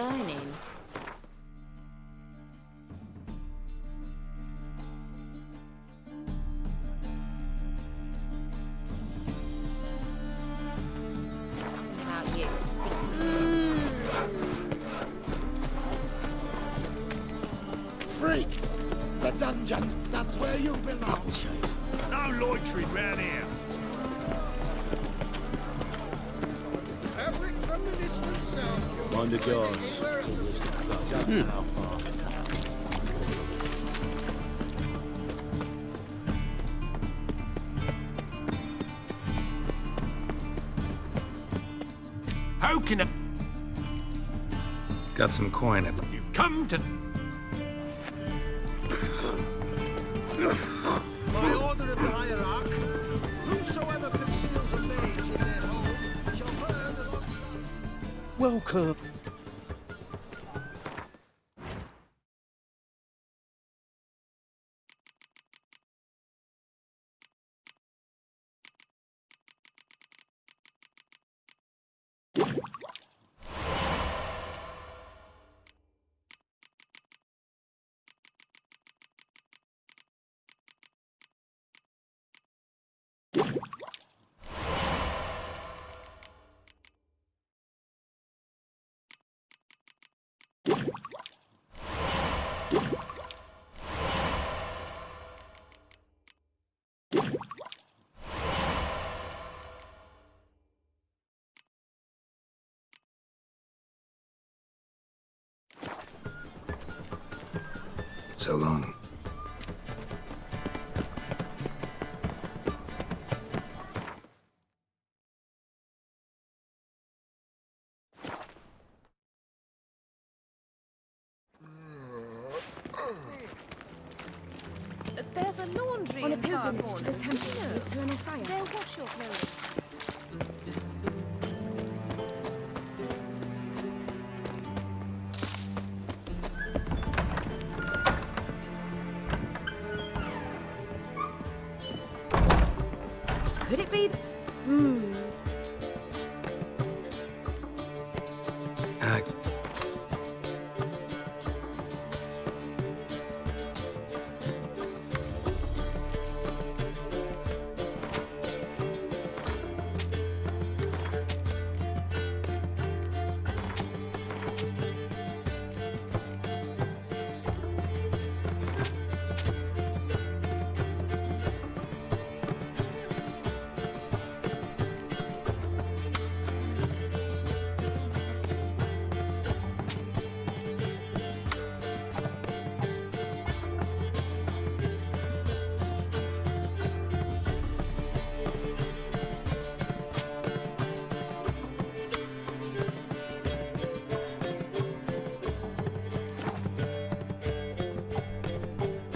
learning. About you speaks. Freak! The dungeon! That's where you belong! Appleshades. No loitering round here. Fabric from the distant south. Mind the guards. Always the club. Just how far. How can I... Got some coin at You've come to... By order of the hierarch, whosoever conceals a mage in their home shall burn alongside. Welcome. so long. There's a laundry On a in the far pilgrimage to corner. the temple of eternal fire. They'll wash your clothes. Could it be? Uh,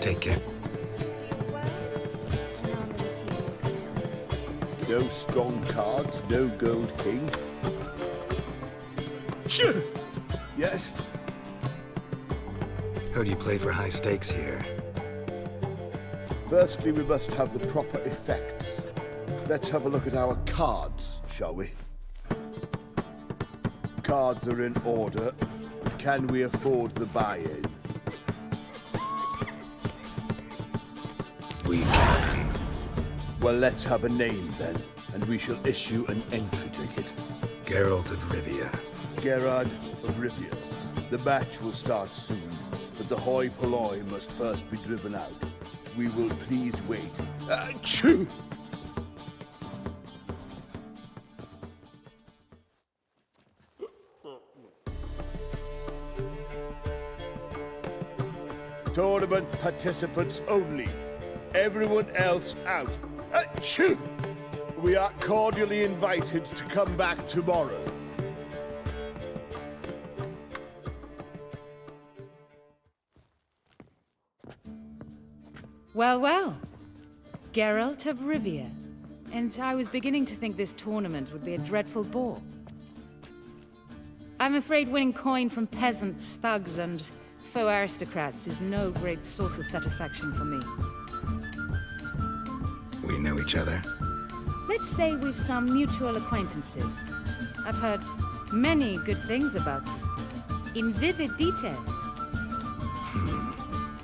Take care. No strong cards, no gold king. Sure. Yes? Heard you play for high stakes here. Firstly, we must have the proper effects. Let's have a look at our cards, shall we? Cards are in order, but can we afford the buy-in? We can. Well, let's have a name then, and we shall issue an entry ticket. Geralt of Rivia. Geralt of Rivia. The match will start soon, but the hoi polloi must first be driven out. We will please wait. Achoo! Tournament participants only. Everyone else out. Achoo! We are cordially invited to come back tomorrow. Well, well. Geralt of Rivia. And I was beginning to think this tournament would be a dreadful bore. I'm afraid winning coin from peasants, thugs, and faux aristocrats is no great source of satisfaction for me. We know each other. Let's say we've some mutual acquaintances. I've heard many good things about you. in vivid detail.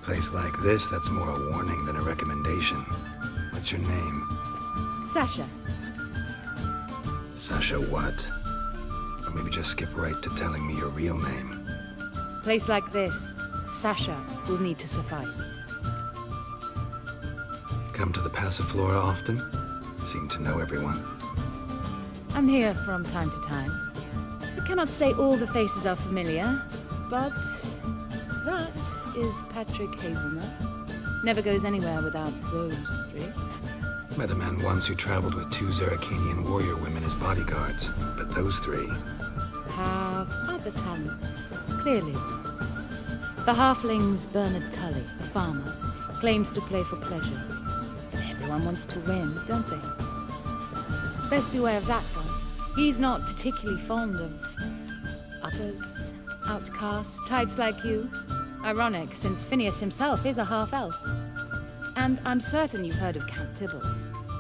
Place like this, that's more a warning than a recommendation. What's your name? Sasha. Sasha what? Or maybe just skip right to telling me your real name. Place like this, Sasha will need to suffice. Come to the Passiflora often? Seem to know everyone. I'm here from time to time. I cannot say all the faces are familiar, but that is Patrick Hazelnut. Never goes anywhere without those three. Met a man once who traveled with 2 Zeracanian warrior women as bodyguards, but those 3... Have other talents, clearly. The halfling's Bernard Tully, a farmer, claims to play for pleasure. But everyone wants to win, don't they? Best beware of that one. He's not particularly fond of others, outcasts, types like you. Ironic, since Phineas himself is a half-elf. And I'm certain you've heard of Count Tybalt.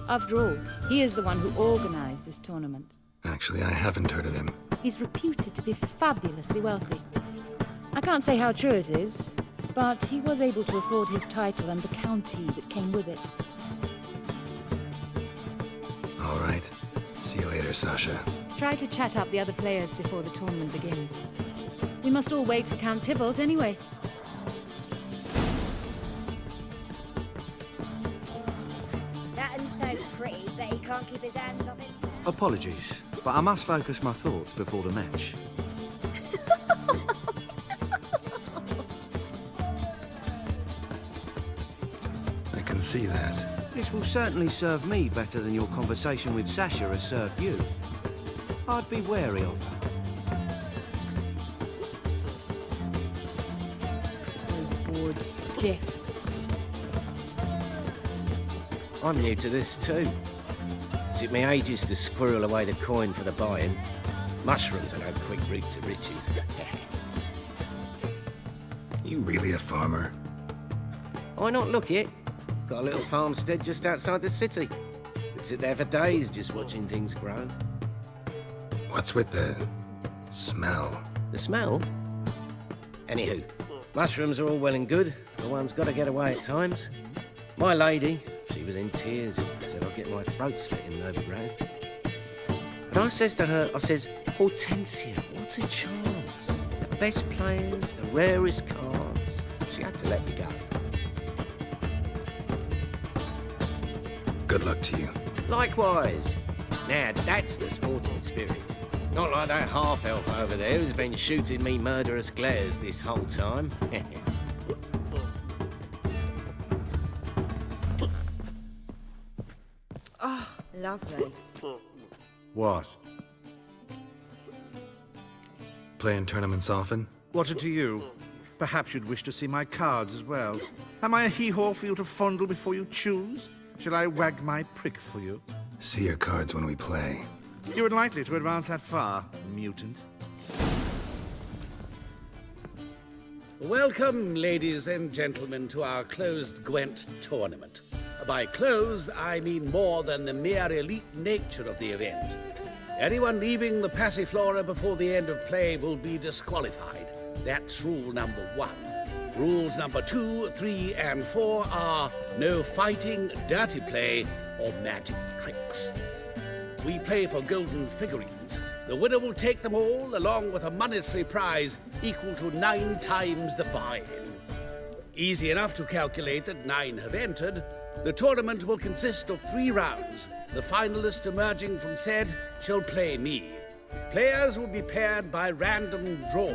After all, he is the one who organized this tournament. Actually, I haven't heard of him. He's reputed to be fabulously wealthy. I can't say how true it is, but he was able to afford his title and the county that came with it. All right. See you later, Sasha. Try to chat up the other players before the tournament begins. We must all wait for Count Tybalt anyway. That so pretty, but he can't keep his hands off it. Apologies, but I must focus my thoughts before the match. I can see that. This will certainly serve me better than your conversation with Sasha has served you. I'd be wary of her. Oh, bored stiff. I'm new to this too. Took me ages to squirrel away the coin for the buy-in. Mushrooms are no quick route to riches. You really a farmer? Why not look it? Got a little farmstead just outside the city. Could sit there for days just watching things grow. What's with the smell? The smell? Anywho, mushrooms are all well and good, but one's got to get away at times. My lady, she was in tears, said I'd get my throat slit in overground. But I says to her, I says, Hortensia, what a chance. The best players, the rarest cards. She had to let me go. Good luck to you. Likewise. Now, that's the sporting spirit. Not like that half-elf over there who's been shooting me murderous glares this whole time. Lovely. What? Playing tournaments often? What are to you? Perhaps you'd wish to see my cards as well. Am I a hee-haw for you to fondle before you choose? Shall I wag my prick for you? See your cards when we play. You unlikely to advance that far, mutant. Welcome, ladies and gentlemen, to our closed Gwent tournament. By closed, I mean more than the mere elite nature of the event. Anyone leaving the Passiflora before the end of play will be disqualified. That's rule number 1. Rules number 2, 3, and 4 are no fighting, dirty play, or magic tricks. We play for golden figurines. The winner will take them all, along with a monetary prize equal to 9 times the buy-in. Easy enough to calculate that 9 have entered. The tournament will consist of 3 rounds. The finalist emerging from said shall play me. Players will be paired by random draw.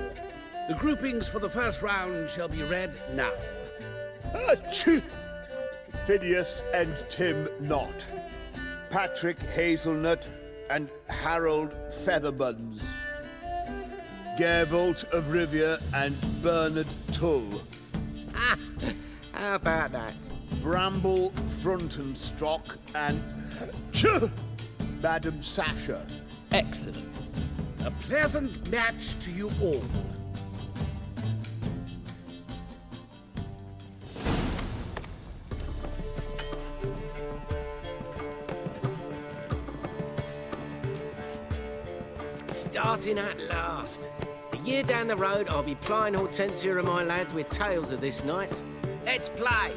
The groupings for the first round shall be read now. Achoo! Phineas and Tim Knott. Patrick Hazelnut and Harold Featherbuns. Geralt of Rivia and Bernard Tull. How about that? Bramble Frontenstock and Madam Sasha. Excellent. A pleasant match to you all. Starting at last. The A year down the road, I'll be plying Hortensia and my lads with tales of this night. Let's play!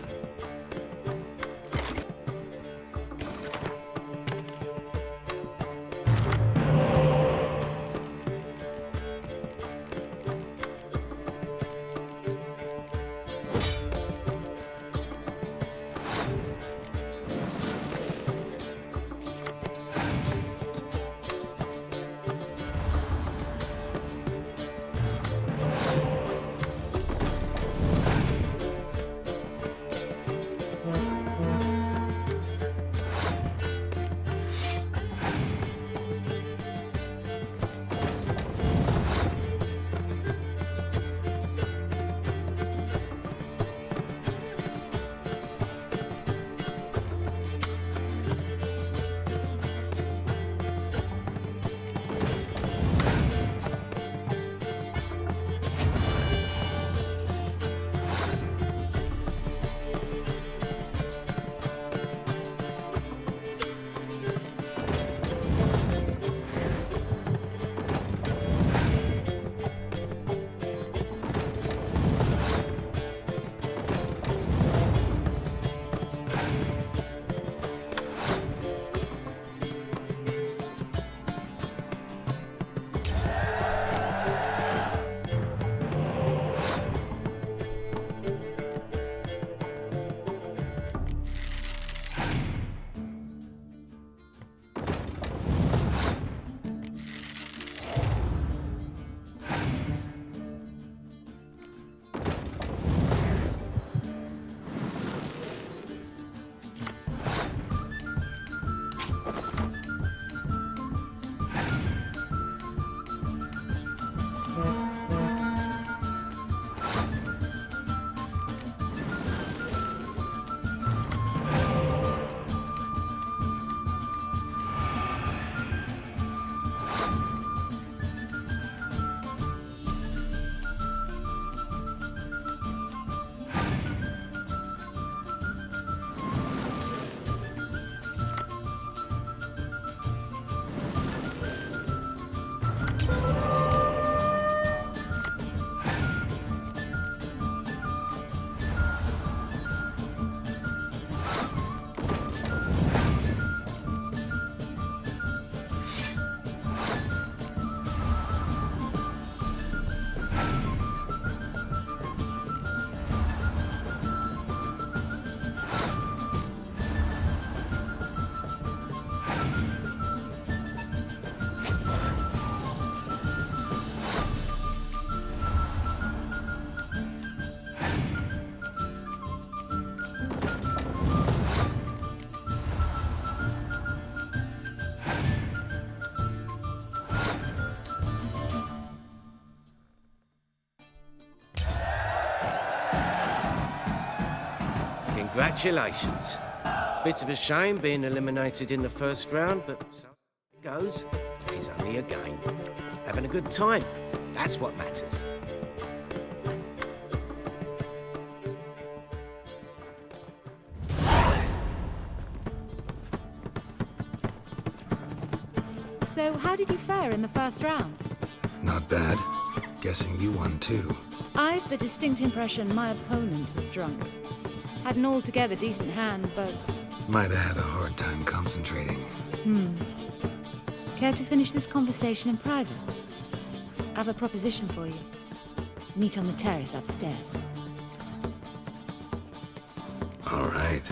Congratulations. Bit of a shame being eliminated in the first round, but so it goes. It's only a game. Having a good time. That's what matters. So, how did you fare in the first round? Not bad. Guessing you won too. I've the distinct impression my opponent was drunk. Had an altogether decent hand, but... Might have had a hard time concentrating. Care to finish this conversation in private? I have a proposition for you. Meet on the terrace upstairs. All right.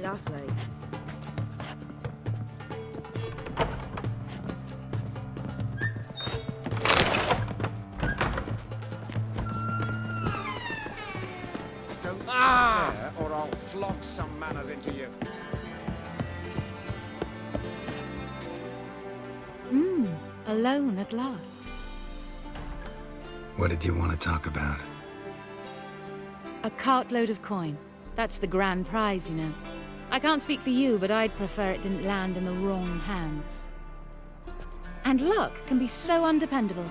Lovely. Don't stare, or I'll flog some manners into you. Alone at last. What did you want to talk about? A cartload of coin. That's the grand prize, you know. I can't speak for you, but I'd prefer it didn't land in the wrong hands. And luck can be so undependable.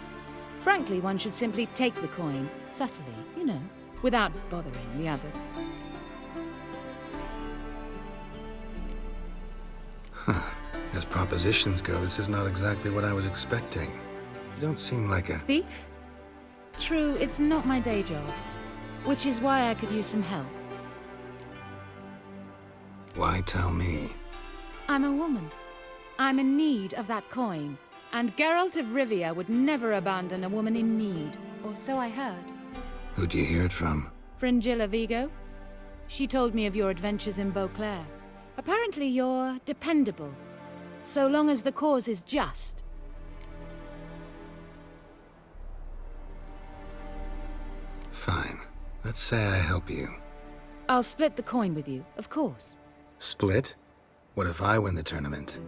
Frankly, one should simply take the coin, subtly, you know, without bothering the others. As propositions go, this is not exactly what I was expecting. You don't seem like a... Thief? True, it's not my day job. Which is why I could use some help. Why tell me? I'm a woman. I'm in need of that coin. And Geralt of Rivia would never abandon a woman in need. Or so I heard. Who'd you hear it from? Fringilla Vigo? She told me of your adventures in Beauclair. Apparently you're dependable. So long as the cause is just. Fine. Let's say I help you. I'll split the coin with you, of course. Split? What if I win the tournament?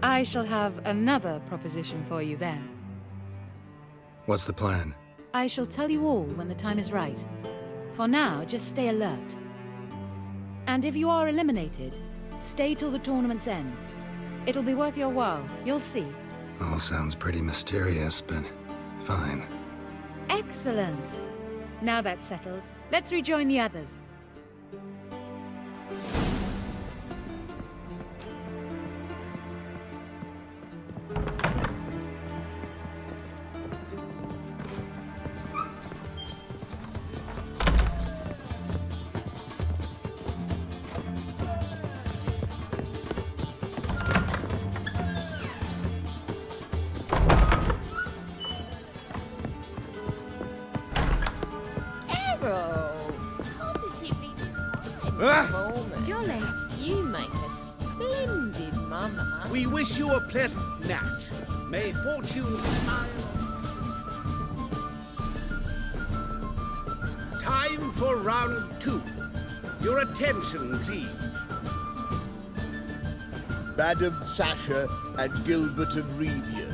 I shall have another proposition for you then. What's the plan? I shall tell you all when the time is right. For now, just stay alert. And if you are eliminated, stay till the tournament's end. It'll be worth your while, you'll see. All sounds pretty mysterious, but fine. Excellent! Now that's settled, let's rejoin the others. Positively divine performance. Jolly. You make a splendid mama. We wish you a pleasant match. May fortune smile. Time for round 2. Your attention, please. Madam Sasha and Gilbert of Rivia.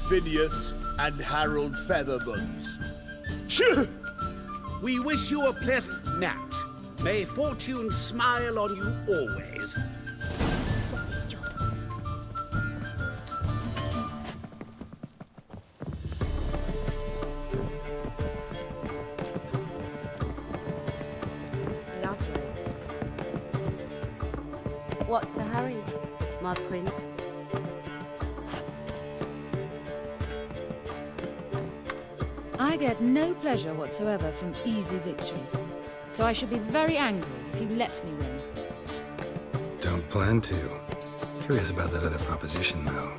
Phineas and Harold Featherbones. We wish you a pleasant match. May fortune smile on you always. Nice job. Lovely. What's the hurry, my prince? I get no pleasure whatsoever from easy victories. So I should be very angry if you let me win. Don't plan to. Curious about that other proposition, though.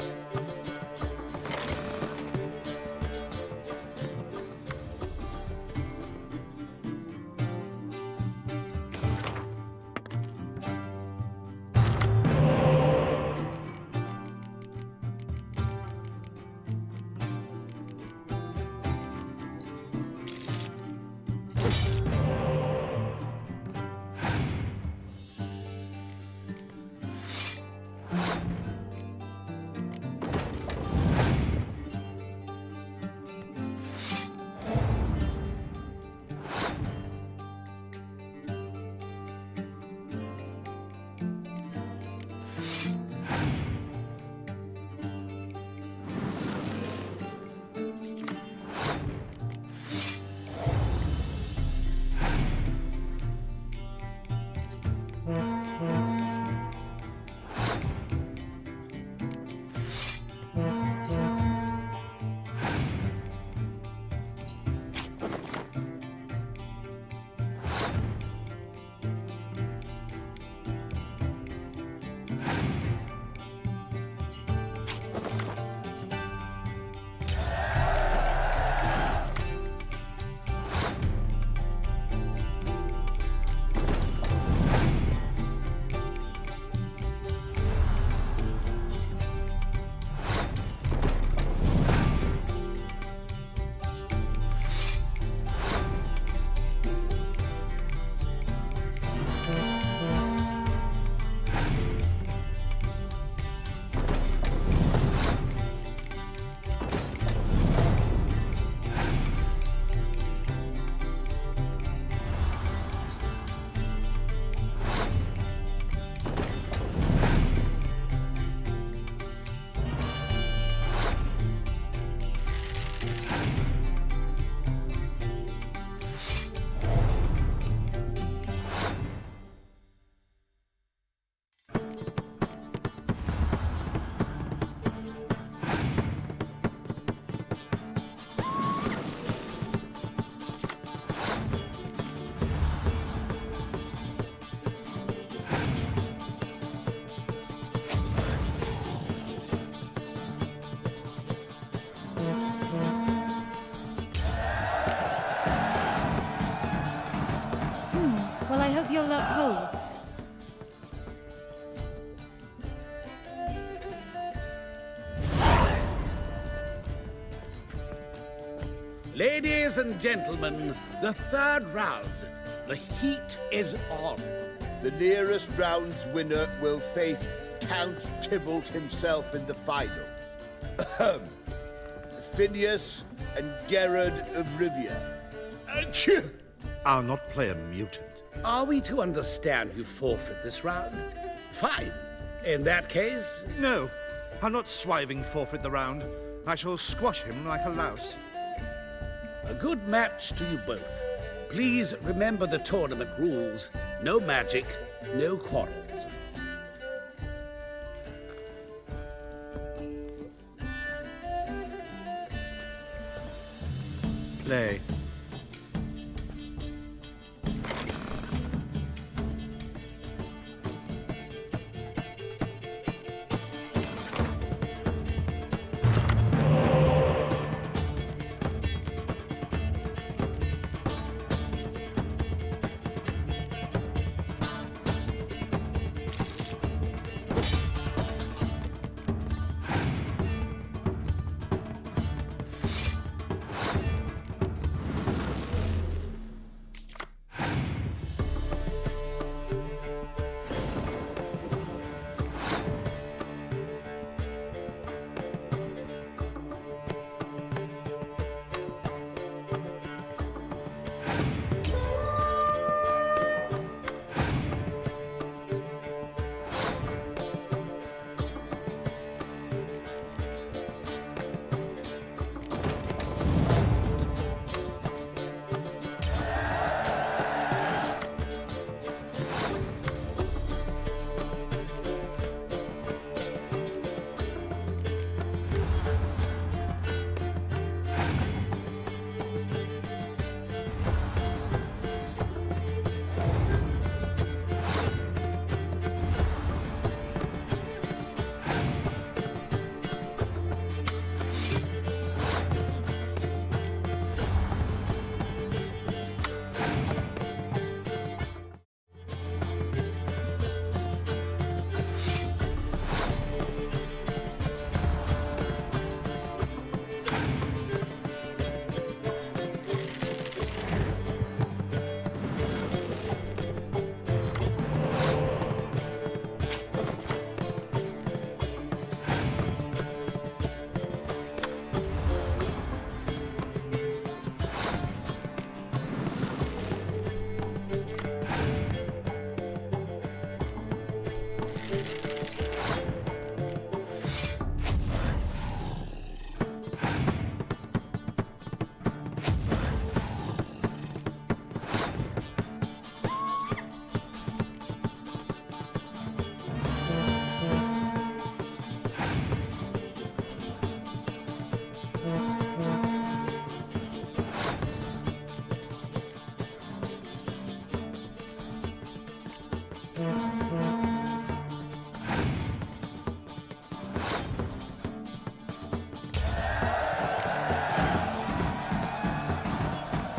luck holds. Ladies and gentlemen, the third round. The heat is on. The nearest round's winner will face Count Tybalt himself in the final. Ahem. Phineas and Geralt of Rivia. Achoo! I'll not play a mutant. Are we to understand you forfeit this round? Fine. In that case, No, I'll not swiving forfeit the round. I shall squash him like a louse. a good match to you both. Please remember the tournament rules. No magic, no quarrels. Play.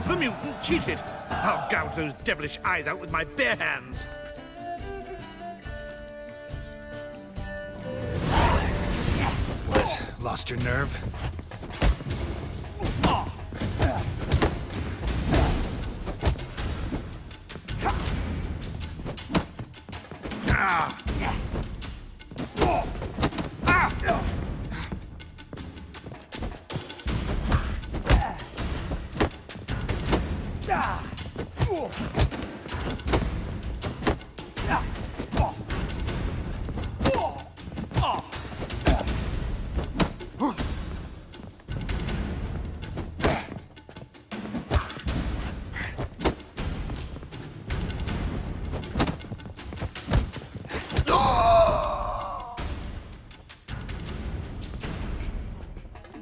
The mutant cheated! I'll gouge those devilish eyes out with my bare hands! What? Lost your nerve?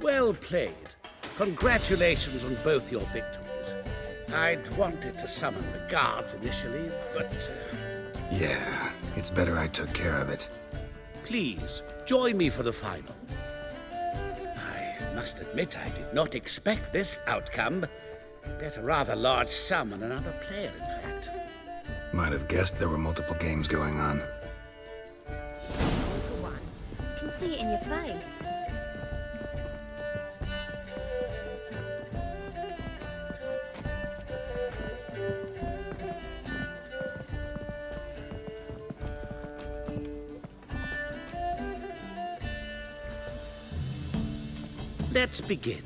Well played. Congratulations on both your victories. I'd wanted to summon the guards initially, but... Yeah, it's better I took care of it. Please, join me for the final. I must admit I did not expect this outcome. Bet a rather large sum on another player, in fact. Might have guessed there were multiple games going on. For one, I can see it in your face. Let's begin.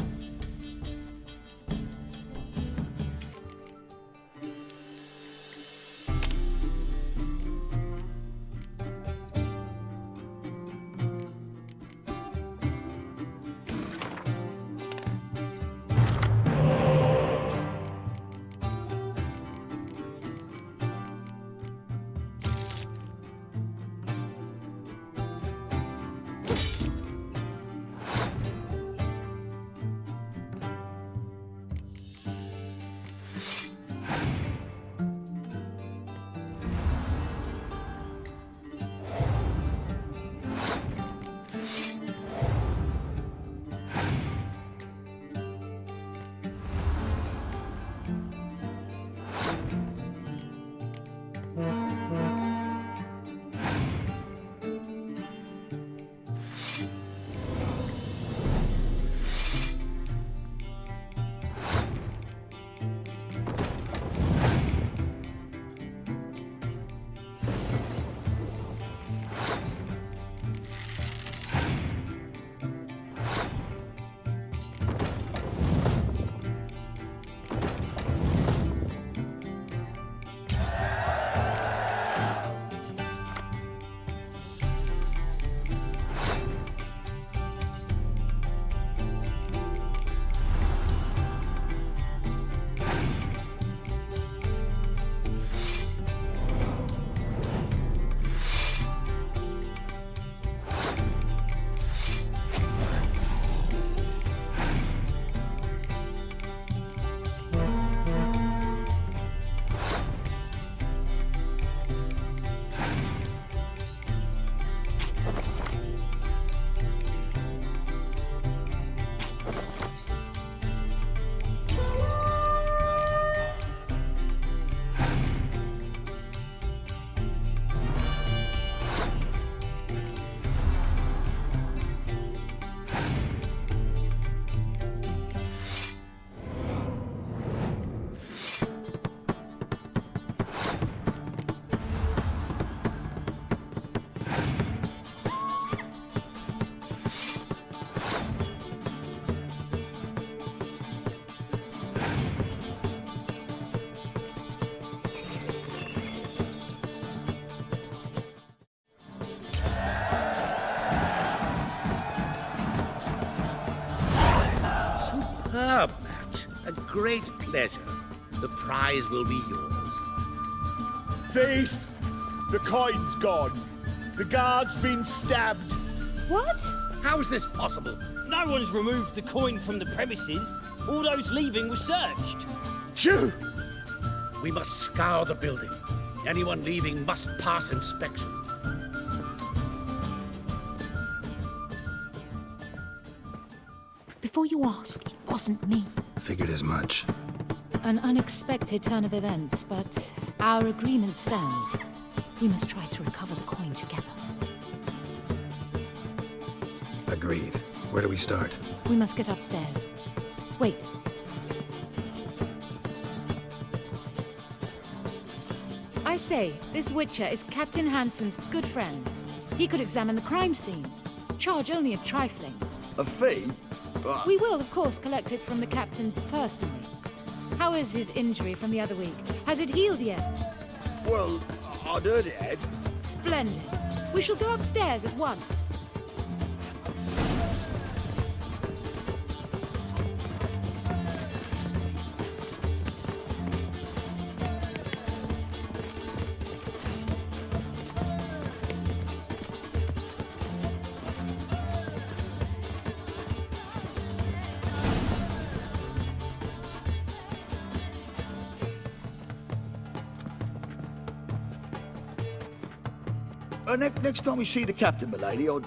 Superb match. A great pleasure. The prize will be yours. Thief! The coin's gone. The guard's been stabbed. What? How is this possible? No one's removed the coin from the premises. All those leaving were searched. Phew! We must scour the building. Anyone leaving must pass inspection. Before you ask, it wasn't me. Figured as much. An unexpected turn of events, but our agreement stands. We must try to recover the coin together. Agreed. Where do we start? We must get upstairs. Wait. I say, this Witcher is Captain Hansen's good friend. He could examine the crime scene. Charge only a trifling. A fee? But... We will, of course, collect it from the captain personally. How is his injury from the other week? Has it healed yet? Well, I'd heard it had. Splendid. We shall go upstairs at once. Next time we see the captain, milady, I'd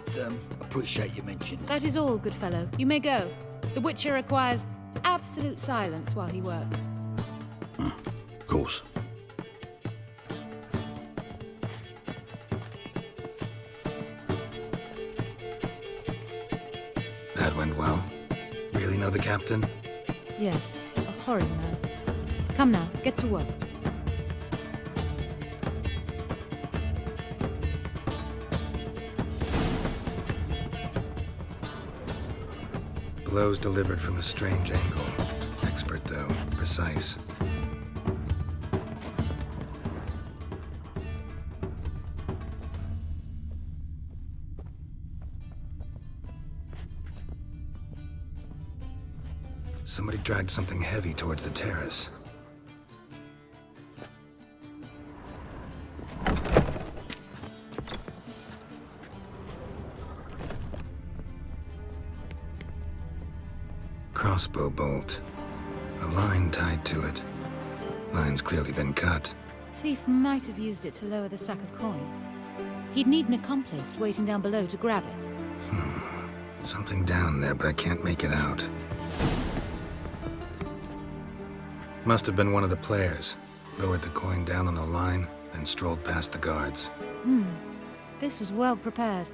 appreciate you mentioning. That is all, good fellow. You may go. The Witcher requires absolute silence while he works. Of course. went well. Really know the captain? Yes, a horrid man. Come now, get to work. Blows delivered from a strange angle. Expert, though. Precise. Somebody dragged something heavy towards the terrace. Crossbow bolt. A line tied to it. Line's clearly been cut. Thief might have used it to lower the sack of coin. He'd need an accomplice waiting down below to grab it. Something down there, but I can't make it out. Must have been one of the players. Lowered the coin down on the line, then strolled past the guards. This was well prepared.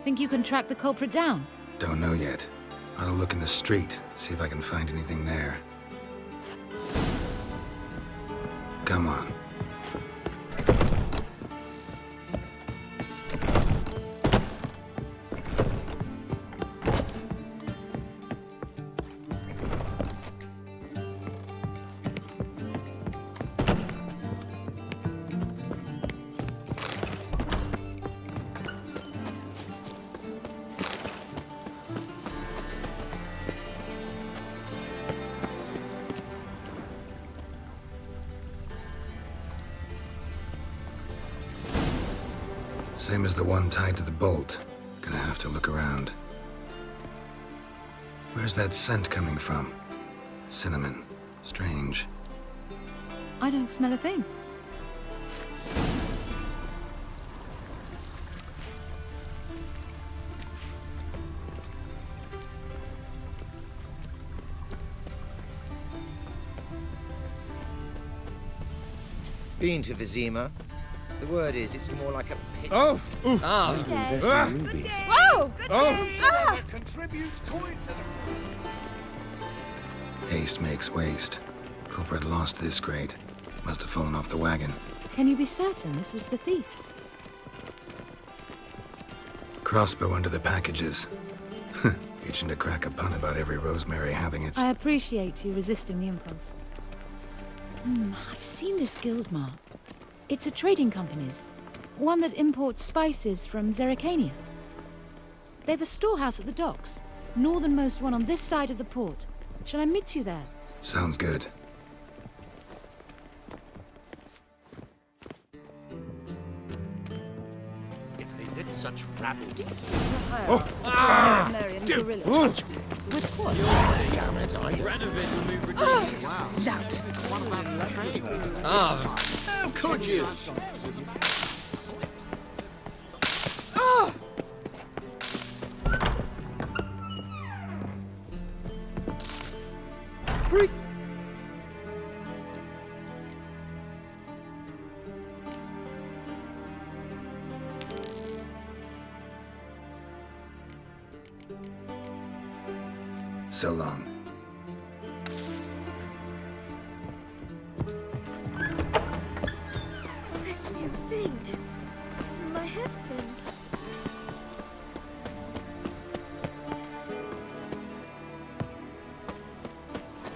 Think you can track the culprit down? Don't know yet. Ought to look in the street, see if I can find anything there. Come on. Same as the one tied to the bolt. Gonna have to look around. Where's that scent coming from? Cinnamon. Strange. I don't smell a thing. Been to Vizima? The word is, it's more like a pit. Oh! Ooh. Ah! Good Invest day. in rubies. Whoa! Good Oh! Contributes coin to the... Haste makes waste. Culprit lost this crate. Must have fallen off the wagon. Can you be certain this was the thief's? Crossbow under the packages. Itching to crack a pun about every rosemary having its... I appreciate you resisting the impulse. I've seen this guild mark. It's a trading company's. One that imports spices from Zerrikania. They've a storehouse at the docks. Northernmost one on this side of the port. Shall I meet you there? Sounds good. If they did such rabble. Oh! Ah! Dude! Touch me. With what? Damn it, I renovate and move ridiculous. Wow. Lout! Ah, how could you? Ah! Greek! So long. I feel faint. My head spins.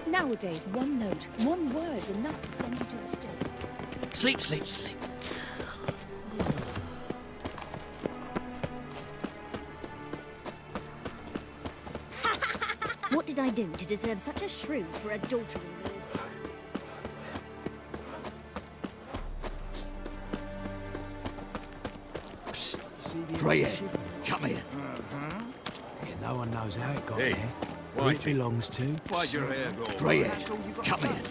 Nowadays, one note, one word's enough to send you to the stake. Sleep, sleep, sleep. What did I do to deserve such a shrew for adultery? Greyhead, come here. Yeah, no one knows how it got there. Who it belongs to. Why'd your hair go? Greyhead, come here.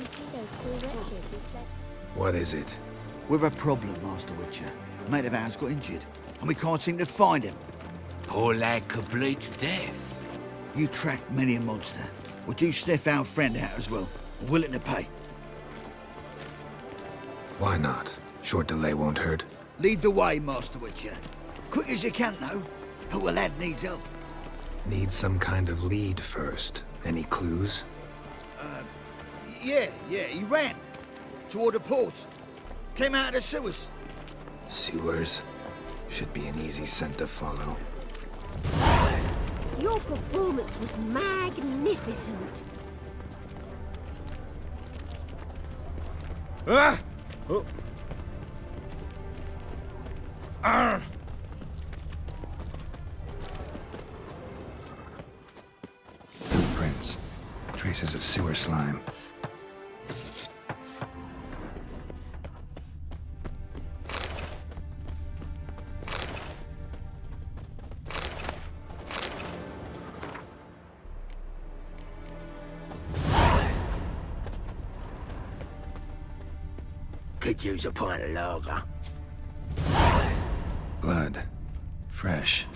What is it? We're a problem, Master Witcher. Mate of ours got injured, and we can't seem to find him. Poor lad could bleed to death. You tracked many a monster. Would you sniff our friend out as well? We're willing to pay. Why not? Short delay won't hurt. Lead the way, Master Witcher. Quick as you can, though. Poor lad needs help. Need some kind of lead first. Any clues? Yeah, he ran. Toward the port. Came out of the sewers. Sewers? Should be an easy scent to follow. Your performance was magnificent. Ah! Oh. Arr! Footprints. Traces of sewer slime. Could use a pint of lager. Blood. Fresh.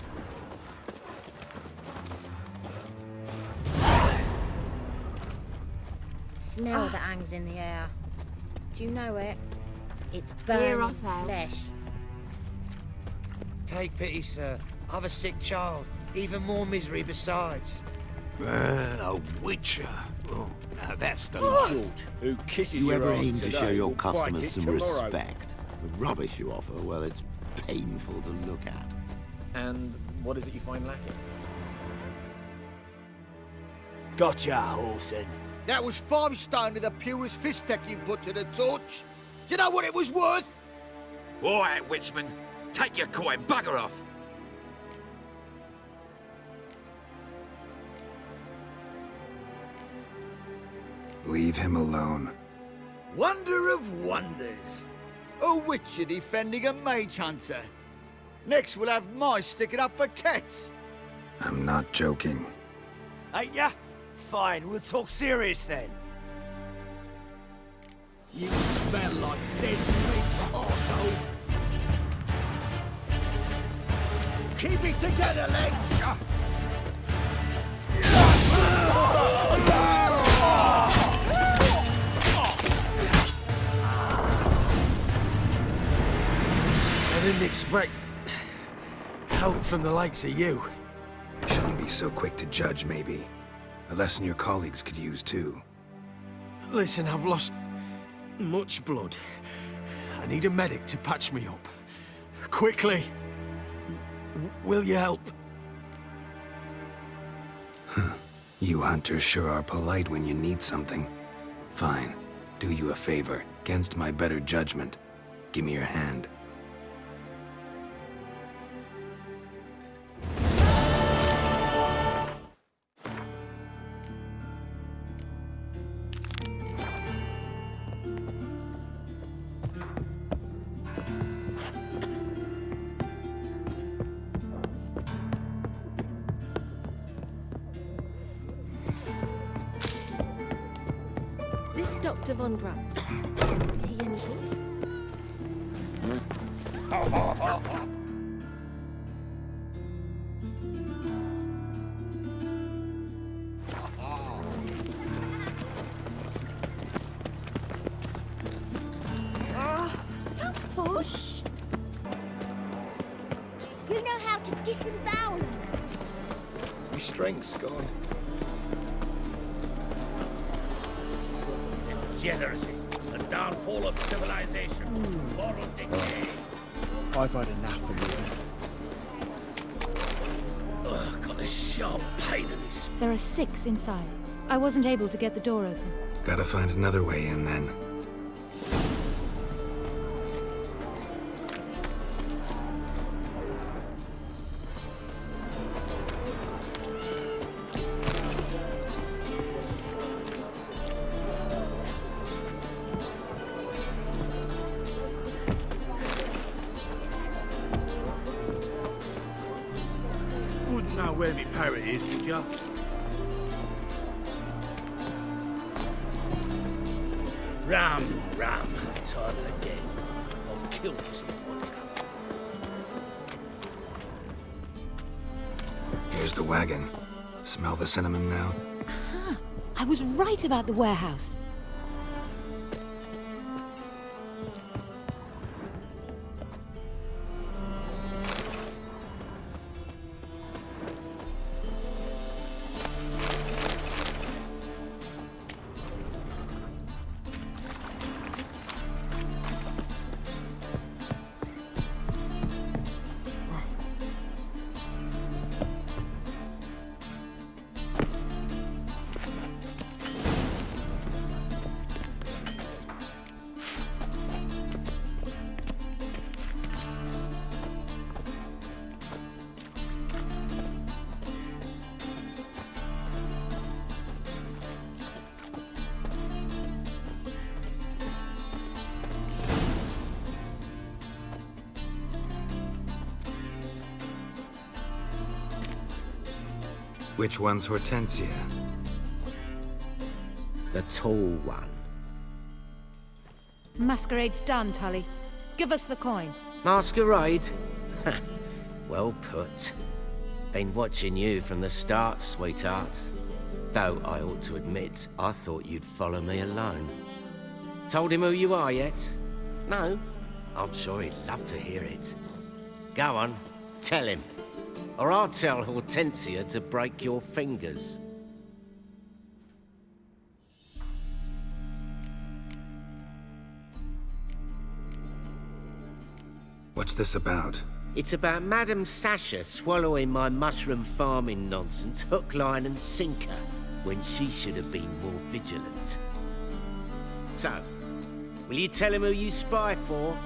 Smell that hangs in the air. Do you know it? It's Hear burning us out. flesh. Take pity, sir. I've a sick child. Even more misery besides. A witcher. Oh, now that's done short. Who kisses You your ever ass aim to today show your will bite customers it some tomorrow. respect? The rubbish you offer, well, it's painful to look at. And what is it you find lacking? Gotcha, Orson. That was 5 stone of the purest fist tech you put to the torch. Do you know what it was worth? All right, Witchman. Take your coin, bugger off. Leave him alone. Wonder of wonders. A witcher defending a mage hunter. Next we'll have mice sticking up for cats. I'm not joking. Ain't ya? Fine, we'll talk serious then. You smell like dead meat, arsehole. Keep it together, lads. I didn't expect help from the likes of you. Shouldn't be so quick to judge, maybe. A lesson your colleagues could use, too. Listen, I've lost much blood. I need a medic to patch me up. Quickly. Will you help? You hunters sure are polite when you need something. Fine. Do you a favor, against my better judgment. Give me your hand. This Dr. Von Grantz. He any good? Don't push. You know how to disembowel him. My strength's gone. Degeneracy, the downfall of civilization, moral decay. I've had enough of you. Ugh, got this sharp pain in this. There are 6 inside. I wasn't able to get the door open. Gotta find another way in, then. Wouldn't know where my parrot is, would ya? Ram, time and again. I'll kill for some fun. Here's the wagon. Smell the cinnamon now? Aha! I was right about the warehouse. Which one's Hortensia? The tall one. Masquerade's done, Tully. Give us the coin. Masquerade? Ha, well put. Been watching you from the start, sweetheart. Though I ought to admit, I thought you'd follow me alone. Told him who you are yet? No? I'm sure he'd love to hear it. Go on, tell him. Or I'll tell Hortensia to break your fingers. What's this about? It's about Madame Sasha swallowing my mushroom farming nonsense hook, line and sinker when she should have been more vigilant. So, will you tell him who you spy for?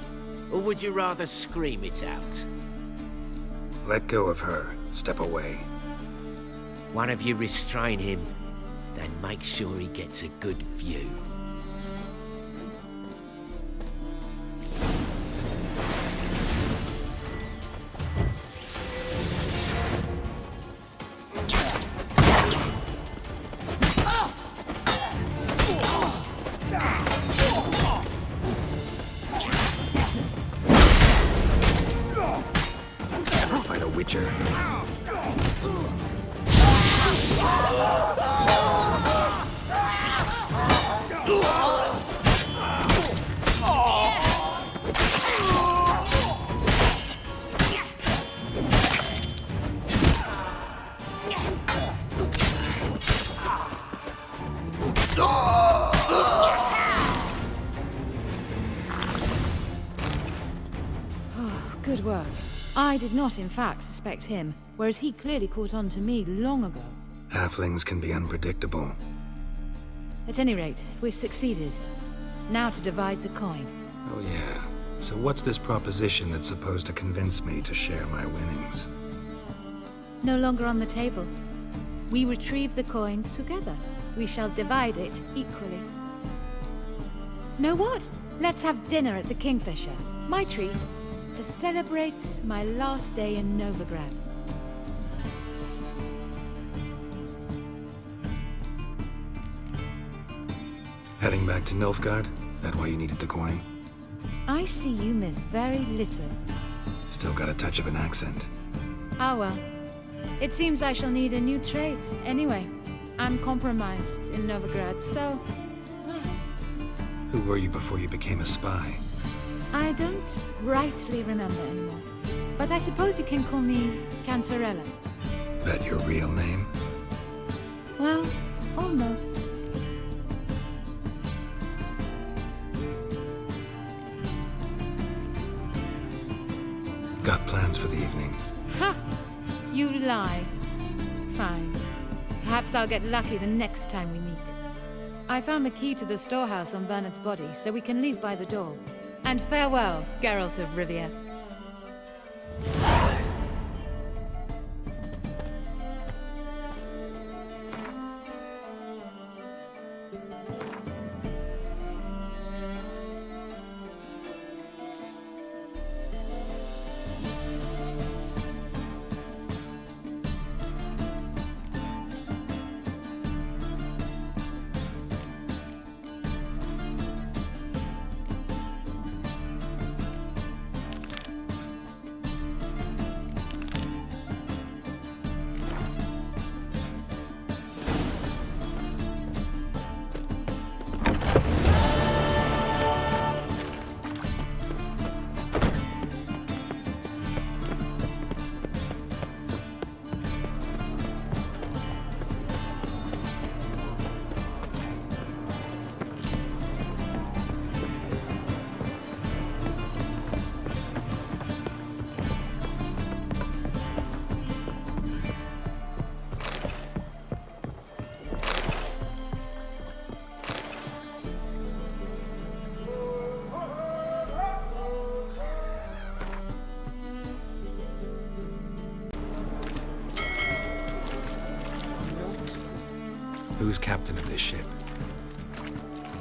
Or would you rather scream it out? Let go of her. Step away. One of you restrain him, then make sure he gets a good view. Good work. I did not, in fact, suspect him, whereas he clearly caught on to me long ago. Halflings can be unpredictable. At any rate, we've succeeded. Now to divide the coin. Oh yeah. So what's this proposition that's supposed to convince me to share my winnings? No longer on the table. We retrieve the coin together. We shall divide it equally. Know what? Let's have dinner at the Kingfisher. My treat. To celebrate my last day in Novigrad. Heading back to Nilfgaard? That why you needed the coin? I see you miss very little. Still got a touch of an accent. Ah well. It seems I shall need a new trait. Anyway, I'm compromised in Novigrad, so... well. Who were you before you became a spy? I don't rightly remember anymore. But I suppose you can call me Cantarella. That your real name? Well, almost. Got plans for the evening? Ha! You lie. Fine. Perhaps I'll get lucky the next time we meet. I found the key to the storehouse on Bernard's body, so we can leave by the door. And farewell, Geralt of Rivia. Who's captain of this ship?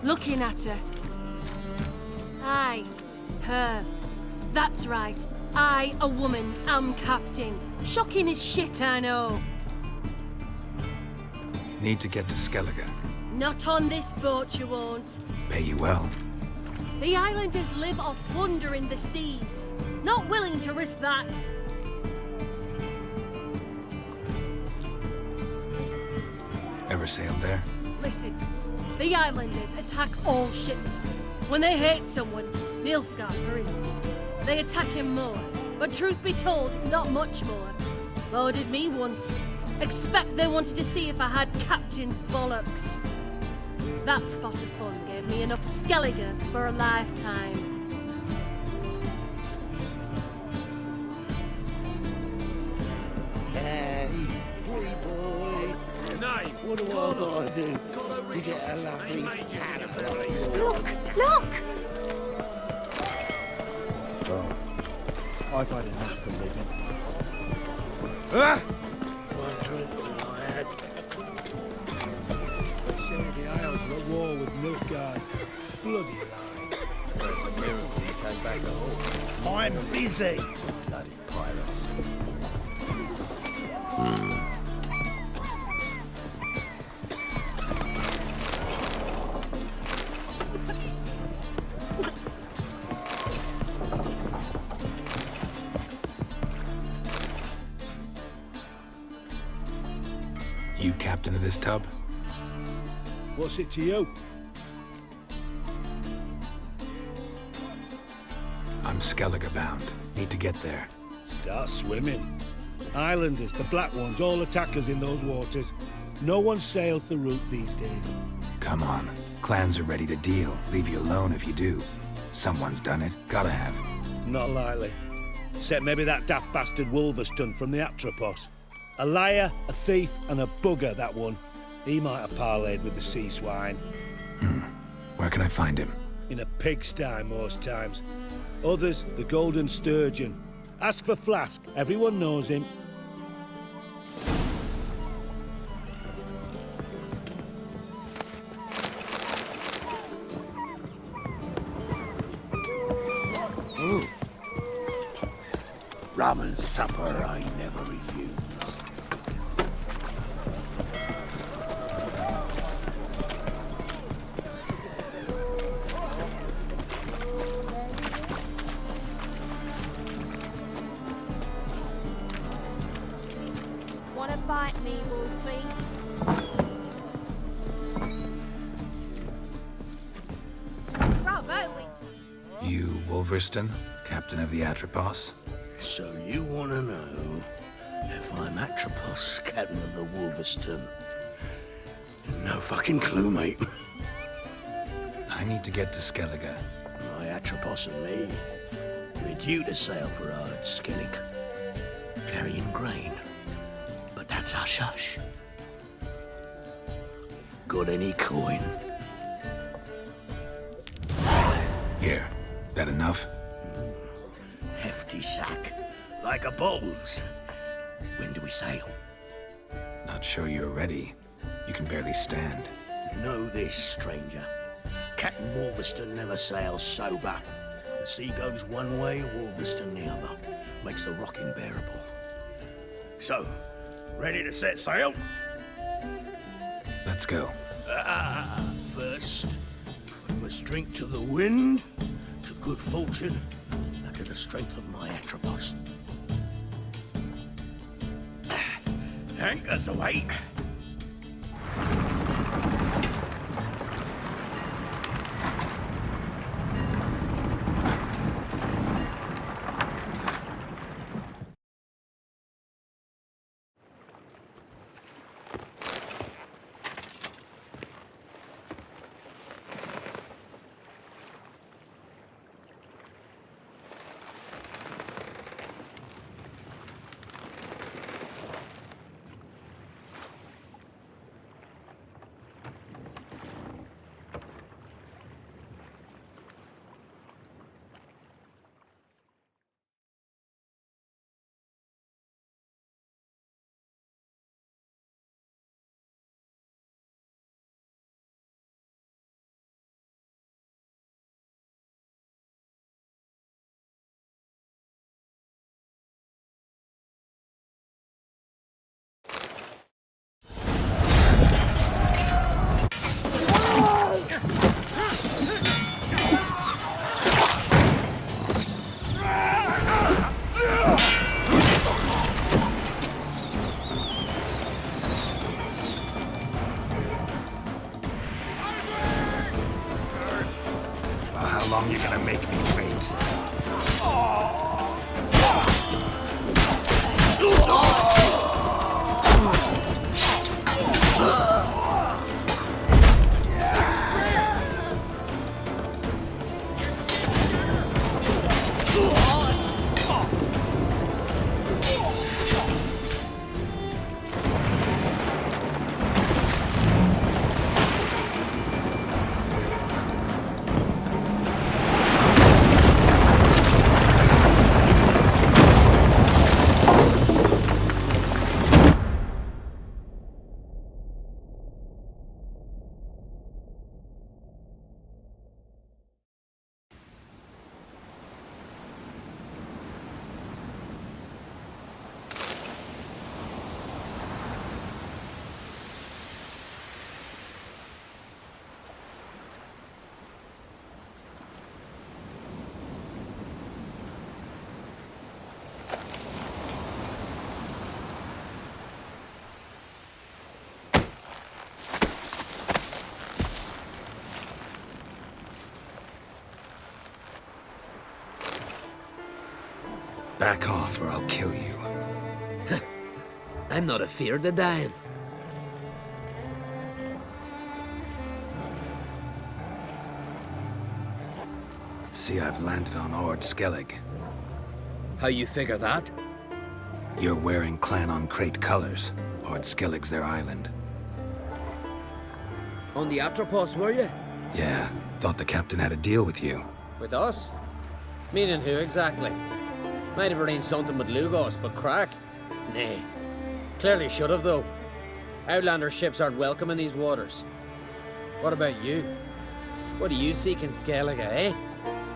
Looking at her. Aye, her. That's right. I, a woman, am captain. Shocking as shit, I know. Need to get to Skellige. Not on this boat, you won't. Pay you well. The islanders live off plunder in the seas. Not willing to risk that. Ever sailed there? Listen, the islanders attack all ships. When they hate someone, Nilfgaard for instance, they attack him more. But truth be told, not much more. Boarded me once. Expect they wanted to see if I had captain's bollocks. That spot of fun gave me enough Skellige for a lifetime. Hey, boy. Name. What do I gotta do to get a lovely Look! Oh, I've had enough of living. One drink all I had. They say the Isles were at war with Nilfgaard. Bloody lies. Well, it's a miracle you came back at all. I'm busy. Bloody pirates. You captain of this tub? What's it to you? I'm Skellige bound. Need to get there. Start swimming. Islanders, the black ones, all attackers in those waters. No one sails the route these days. Come on. Clans are ready to deal. Leave you alone if you do. Someone's done it. Gotta have. Not likely. Except maybe that daft bastard Wolverston from the Atropos. A liar, a thief, and a bugger, that one. He might have parlayed with the sea swine. Where can I find him? In a pigsty most times. Others, the golden sturgeon. Ask for Flask. Everyone knows him. Rum and supper I never refuse. Wanna bite me, Wolfie? Bravo, witch. You, Wolverston, captain of the Atropos? So you want to know if I'm Atropos, captain of the Wolverston? No fucking clue, mate. I need to get to Skellige. My Atropos and me, we're due to sail for hard Skellige, carrying grain. But that's hush-hush. Got any coin? Here. That enough? Hefty sack, like a bowl's. When do we sail? Not sure you're ready. You can barely stand. Know this, stranger. Captain Wolverston never sails sober. The sea goes one way, Wolverston the other. Makes the rocking bearable. So, ready to set sail? Let's go. First, we must drink to the wind, to good fortune, and to the strength of my Atropos. Anchors away. long you gonna make me wait? Back off or I'll kill you. I'm not afeard of dying. See, I've landed on Skellige. How you figure that? You're wearing Clan on Crate colors. Skellige's their island. On the Atropos, were you? Yeah, thought the captain had a deal with you. With us? Meaning who exactly? Might have arranged something with Lugos, but crack? Nay. Clearly should have, though. Outlander ships aren't welcome in these waters. What about you? What do you seek in Skellige, eh?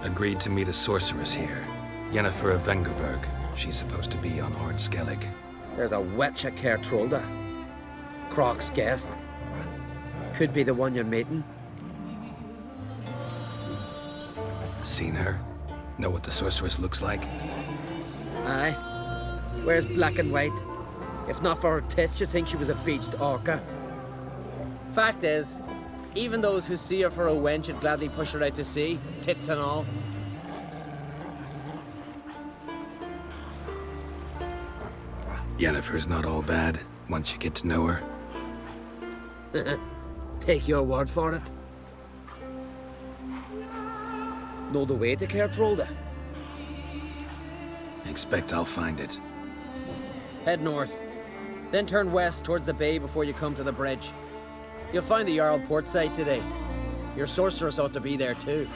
Agreed to meet a sorceress here. Yennefer of Vengerberg. She's supposed to be on Skellige. There's a wetcha Kertrolda. Croc's guest. Could be the one you're meeting. Seen her? Know what the sorceress looks like? Aye. Wears black and white. If not for her tits, you'd think she was a beached orca. Fact is, even those who see her for a wench would gladly push her out to sea, tits and all. Yennefer's not all bad, once you get to know her. Take your word for it. Know the way to Kertrolda? Expect I'll find it. Head north. Then turn west towards the bay before you come to the bridge. You'll find the Jarl port site today. Your sorceress ought to be there too.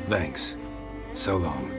Thanks. So long.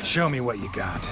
Show me what you got.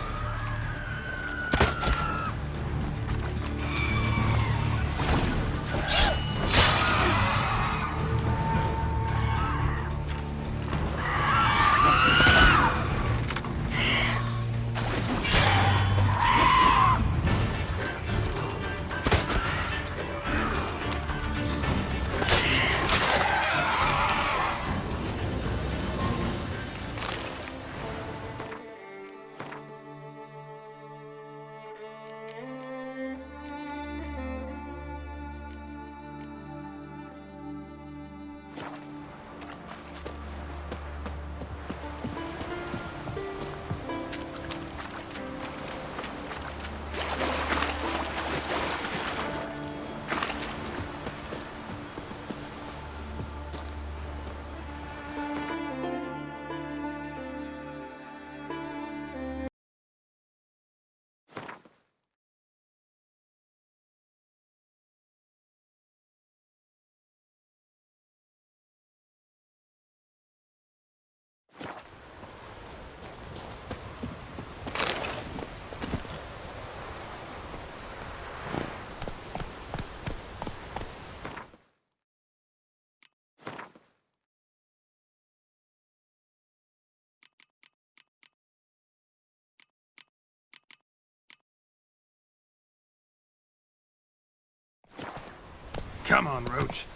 Come on, Roach.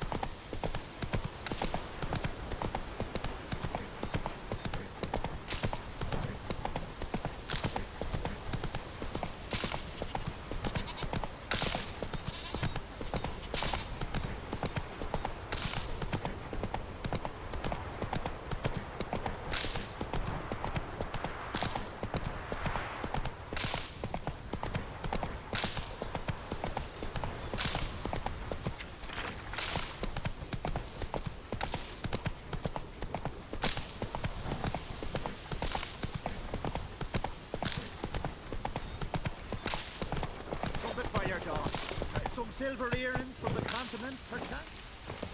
Some silver earrings from the continent, perchance?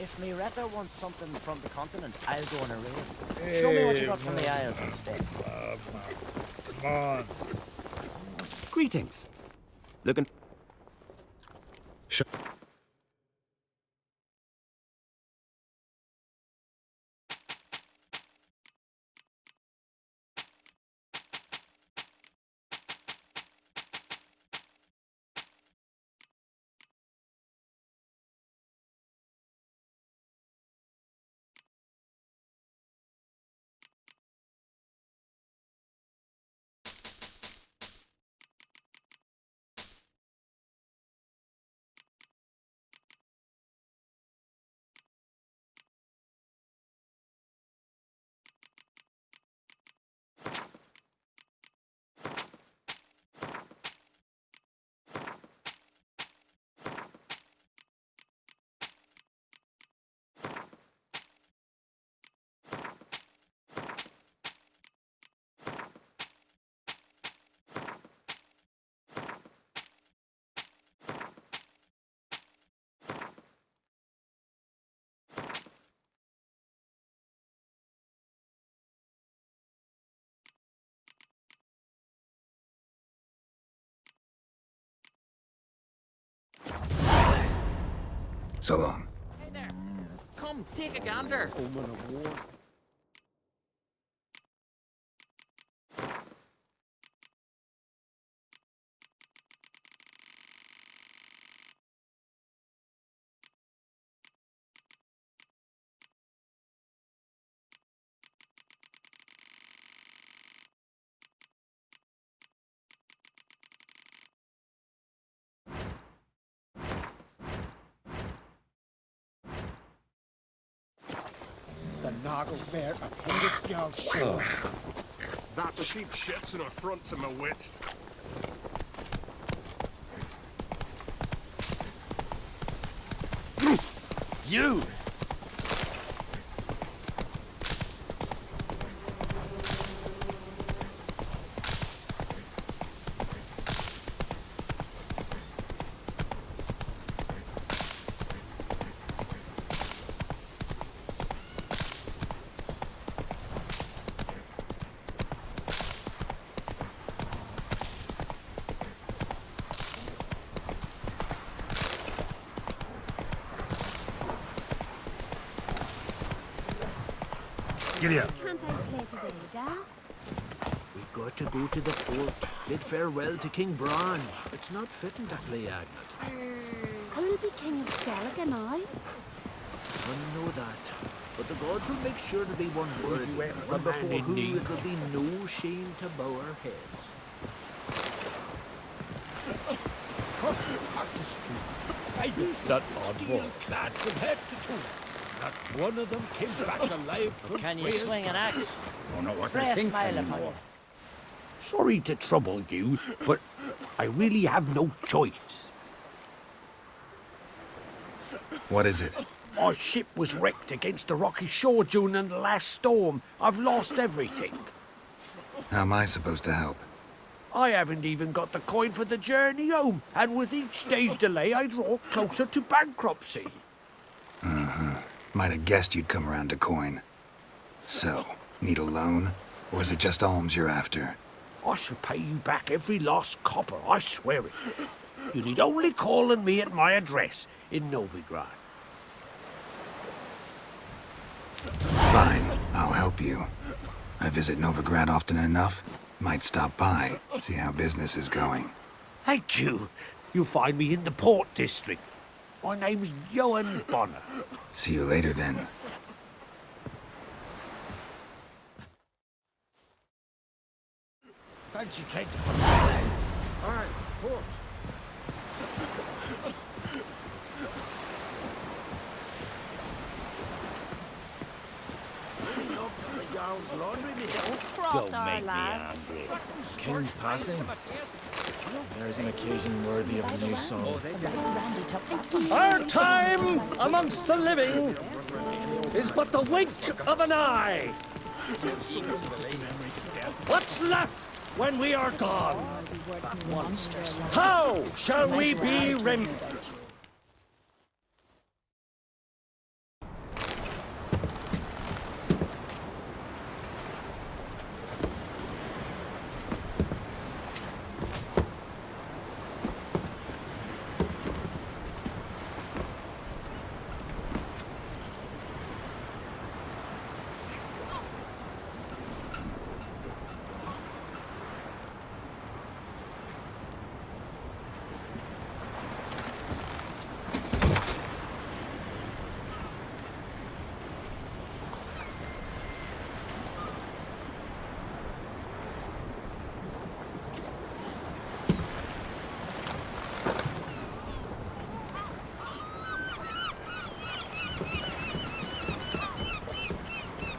If me Retta wants something from the continent, I'll go on a raid. Show me what you got from the Isles instead. Come on. Greetings. Looking... So long. Hey there. Come, take a gander. Omen of wars. The Noggle Fair of Hindisfjall Shores. That sheep shits in affront to my wit. You! Giddy up. Can't I play today, Dad? We've got to go to the fort, bid farewell to King Bran. It's not fitting to play Agnes. I'll be king of Skellige now. I know that, but the gods will make sure to be one word, and before who it'll be no shame to bow our heads. Cross your artistry. I That steel clad from head to toe. Not one of them came back alive from Can you Freya's swing an camp. axe? Don't know what Freya to think smile upon anymore. you. Sorry to trouble you, but I really have no choice. What is it? My ship was wrecked against a rocky shore during the last storm. I've lost everything. How am I supposed to help? I haven't even got the coin for the journey home, and with each day's delay, I draw closer to bankruptcy. Might have guessed you'd come around to coin. So, need a loan? Or is it just alms you're after? I shall pay you back every lost copper, I swear it. You need only call on me at my address in Novigrad. Fine, I'll help you. I visit Novigrad often enough. Might stop by, see how business is going. Thank you. You'll find me in the Port District. My name's Johan Bonner. See you later, then. Fancy taking All right, of course. Cross our lads. King's passing. There's an occasion worthy of a new song. Our time amongst the living is but the wink of an eye. What's left when we are gone? Monsters. How shall we be remembered?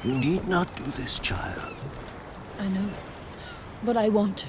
You need not do this, child. I know, but I want to.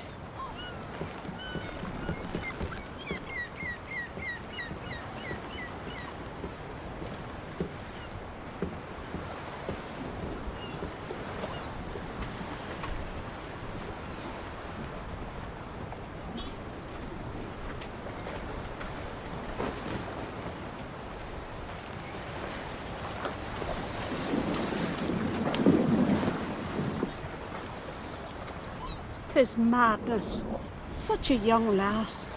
Tis madness. Such a young lass.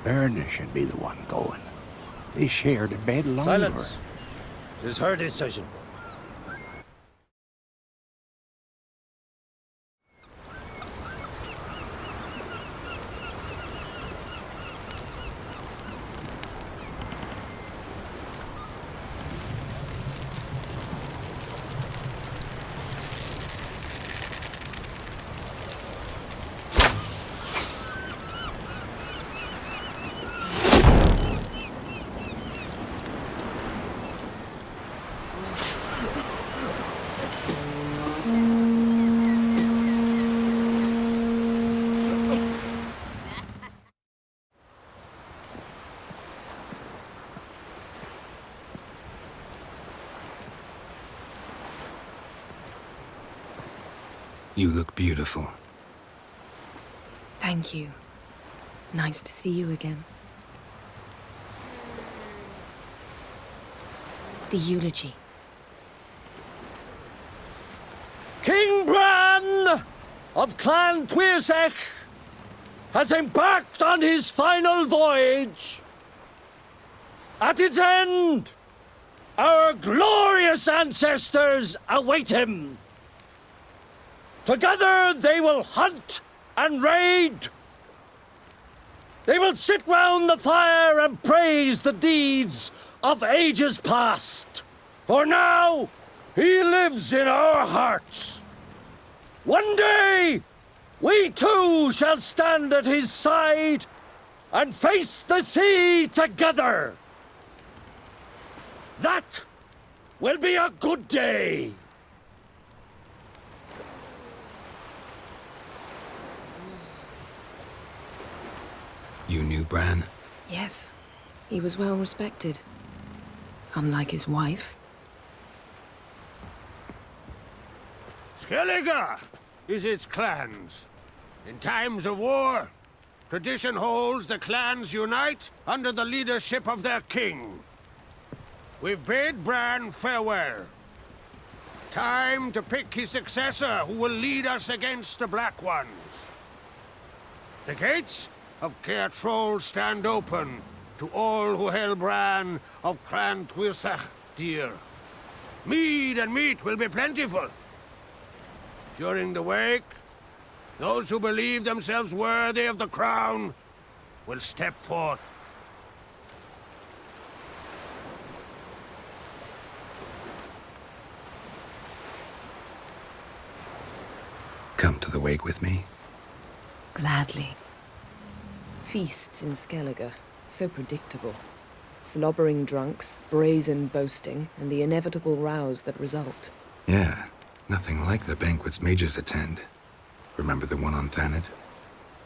Erna should be the one going. They shared a bed longer. Silence. 'Tis her decision. You look beautiful. Thank you. Nice to see you again. The eulogy. King Bran of Clan Quiseres has embarked on his final voyage. At its end, our glorious ancestors await him. Together they will hunt and raid. They will sit round the fire and praise the deeds of ages past. For now, he lives in our hearts. One day, we too shall stand at his side and face the sea together. That will be a good day. You knew Bran? Yes, he was well respected. Unlike his wife. Skellige is its clans. In times of war, tradition holds the clans unite under the leadership of their king. We've bid Bran farewell. Time to pick his successor who will lead us against the Black Ones. The gates of Caer Troll stand open to all who held Bran of Clan Quiseres dear. Mead and meat will be plentiful. During the wake, those who believe themselves worthy of the crown will step forth. the wake with me? Gladly. Feasts in Skellige, so predictable. Slobbering drunks, brazen boasting, and the inevitable rows that result. Yeah, nothing like the banquets mages attend. Remember the one on Thanet?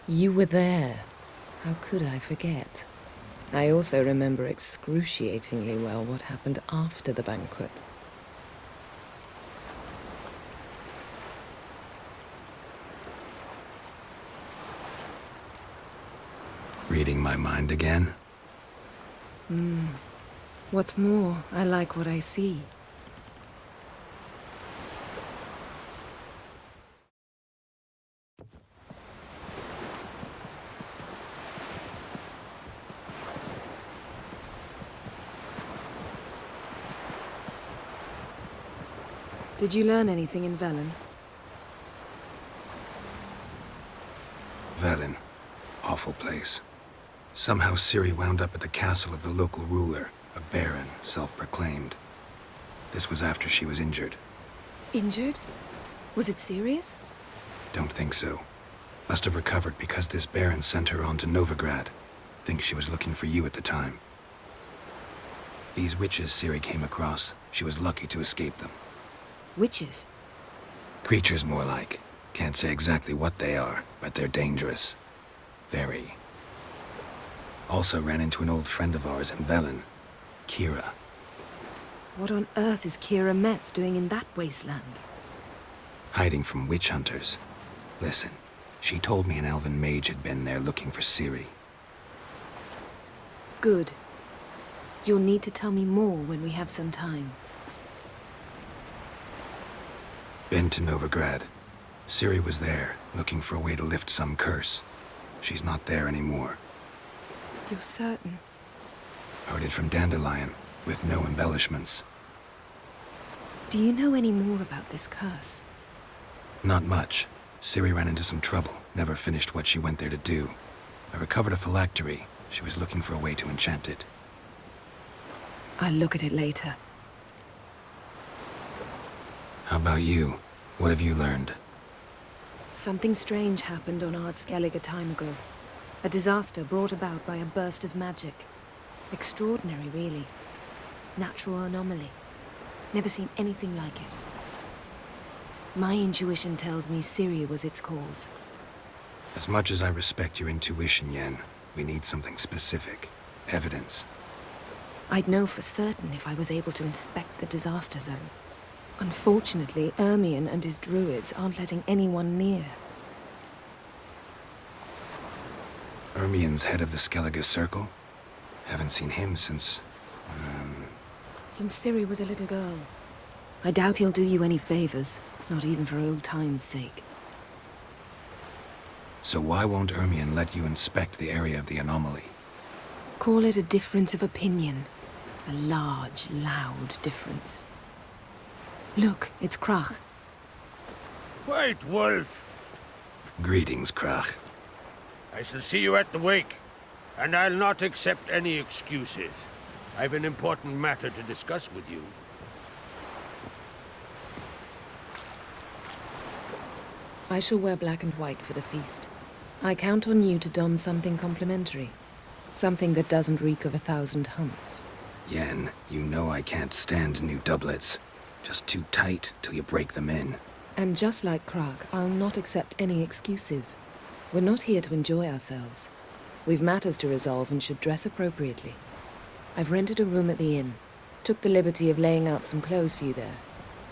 You were there. How could I forget? I also remember excruciatingly well what happened after the banquet. Reading my mind again? What's more, I like what I see. Did you learn anything in Velen? Velen. Awful place. Somehow Ciri wound up at the castle of the local ruler, a baron, self-proclaimed. This was after she was injured. Injured? Was it serious? Don't think so. Must have recovered because this baron sent her on to Novigrad. Think she was looking for you at the time. These witches Ciri came across, she was lucky to escape them. Witches? Creatures, more like. Can't say exactly what they are, but they're dangerous. Very. Also ran into an old friend of ours in Velen, Kira. What on earth is Kira Metz doing in that wasteland? Hiding from witch hunters. Listen, she told me an elven mage had been there looking for Ciri. Good. You'll need to tell me more when we have some time. Been to Novigrad. Ciri was there, looking for a way to lift some curse. She's not there anymore. You're certain? Heard it from Dandelion, with no embellishments. Do you know any more about this curse? Not much. Ciri ran into some trouble, never finished what she went there to do. I recovered a phylactery. She was looking for a way to enchant it. I'll look at it later. How about you? What have you learned? Something strange happened on Ard Skellige a time ago. A disaster brought about by a burst of magic. Extraordinary, really. Natural anomaly. Never seen anything like it. My intuition tells me Ciri was its cause. As much as I respect your intuition, Yen, we need something specific. Evidence. I'd know for certain if I was able to inspect the disaster zone. Unfortunately, Ermion and his druids aren't letting anyone near. Ermion's head of the Skellige Circle? Haven't seen him since... Since Ciri was a little girl. I doubt he'll do you any favors, not even for old time's sake. So why won't Ermion let you inspect the area of the anomaly? Call it a difference of opinion. A large, loud difference. Look, it's Krach. Wait, Wolf. Greetings, Krach. I shall see you at the wake, and I'll not accept any excuses. I've an important matter to discuss with you. I shall wear black and white for the feast. I count on you to don something complimentary. Something that doesn't reek of 1,000 hunts. Yen, you know I can't stand new doublets. Just too tight till you break them in. And just like Krach, I'll not accept any excuses. We're not here to enjoy ourselves. We've matters to resolve and should dress appropriately. I've rented a room at the inn. Took the liberty of laying out some clothes for you there.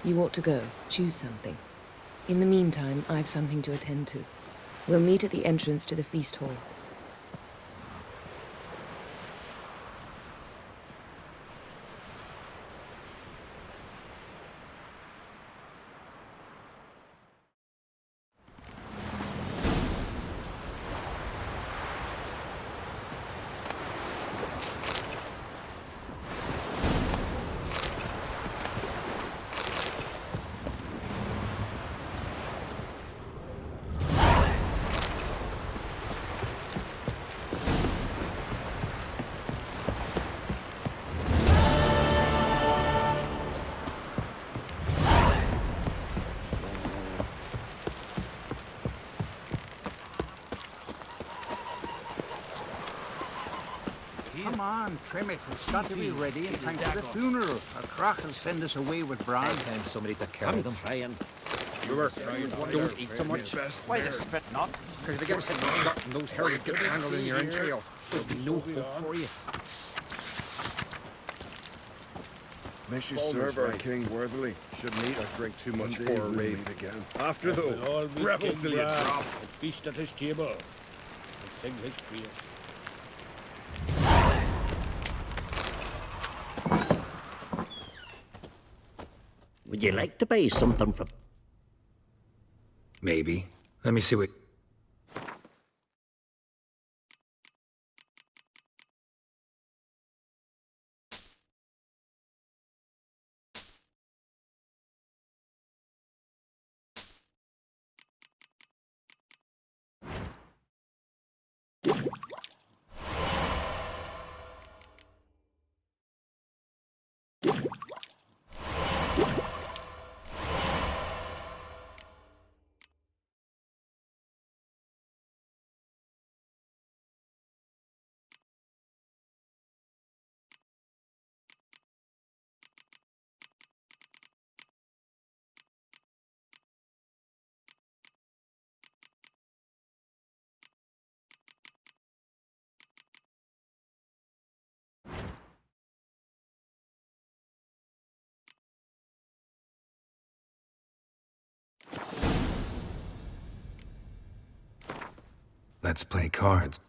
You ought to go. Choose something. In the meantime, I've something to attend to. We'll meet at the entrance to the feast hall. Come on, trim it. It's got to be ready in time for the funeral. Or Croc will send us away with Bran. Find somebody to carry them. Trying. Don't eat so much. Why the spit not? Because if they get sick of gut and those hairs get tangled in your entrails, there'll be no hope for you. May she serve our king worthily. Shouldn't eat or drink too much for a raid again. After though, revel till you drop. Feast at his table and sing his praise. Would you like to buy something from... Maybe. Let me see what... Let's play cards.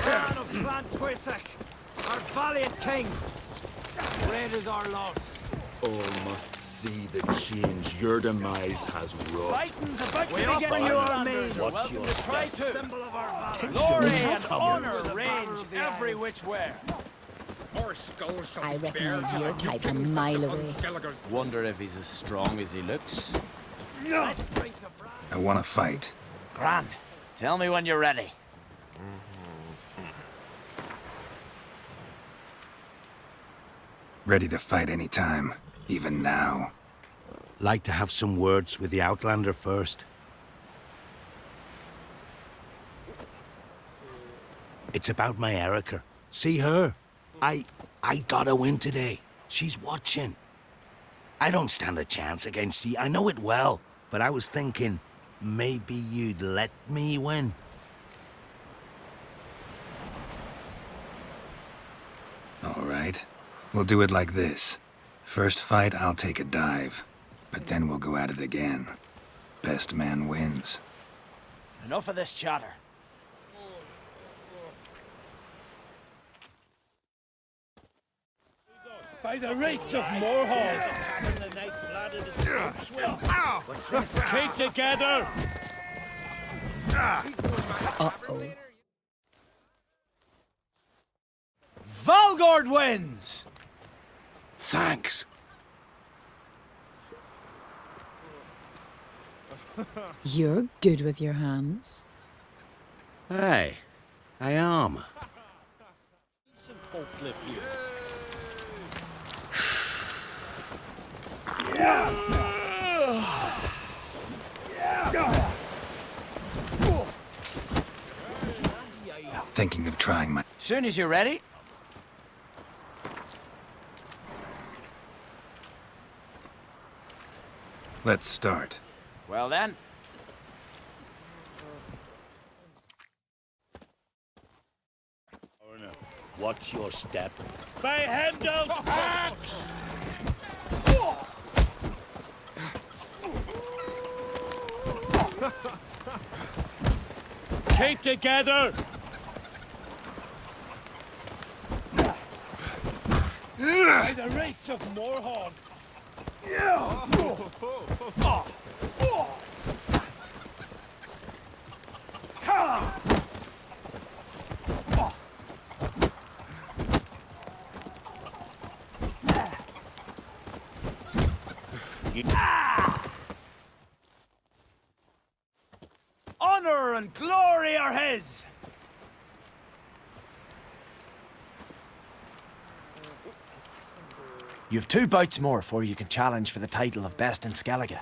Man of Clan Twisek, our valiant king. Great is our loss. All must see the change your demise has wrought. Fighting's about to begin you our main. Watch your Try to. Symbol of our valor. Glory and honor range every which way. More skulls shall I be recognize bared your and type you a kings mile such away. Skellige's. Wonder if he's as strong as he looks. Let's I want to fight. Grand. Tell me when you're ready. Ready to fight anytime, even now. Like to have some words with the Outlander first. It's about my Erica. See her? I gotta win today. She's watching. I don't stand a chance against you. I know it well. But I was thinking, maybe you'd let me win. All right. We'll do it like this. First fight, I'll take a dive. But then we'll go at it again. Best man wins. Enough of this chatter. By the rates of Moorhall! What's this? Keep together! Uh-oh. Valgord wins! Thanks. You're good with your hands. Hey, arma. Thinking of trying my... Soon as you're ready. Let's start. Well then. Watch your step. By Hendel's axe! Keep together! By the rates of Moorhog! Honor and glory are his! You've 2 bouts more before you can challenge for the title of Best in Skellige.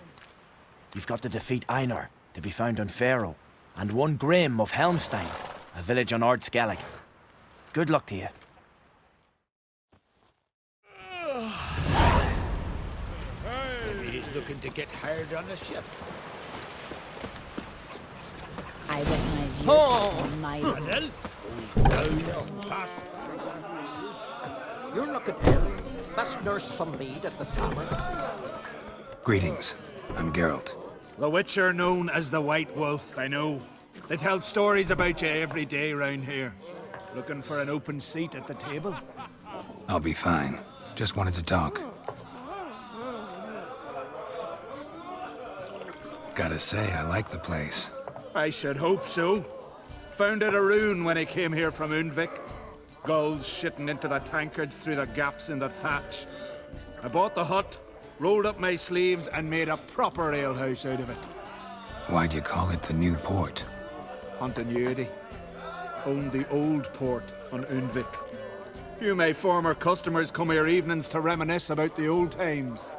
You've got to defeat Einar, to be found on Faroe, and 1 Grim of Helmstein, a village on Ard Skellige. Good luck to you. Maybe he's looking to get hired on the ship. I recognize you on my... You're looking ill. Let's nurse some mead at the tavern. Greetings. I'm Geralt. The Witcher known as the White Wolf, I know. They tell stories about you every day round here. Looking for an open seat at the table? I'll be fine. Just wanted to talk. Gotta say, I like the place. I should hope so. Found it a ruin when I came here from Undvik. Gulls shitting into the tankards through the gaps in the thatch. I bought the hut, rolled up my sleeves, and made a proper alehouse out of it. Why'd you call it the New Port? Continuity. Owned the old port on Undvik. Few of my former customers come here evenings to reminisce about the old times.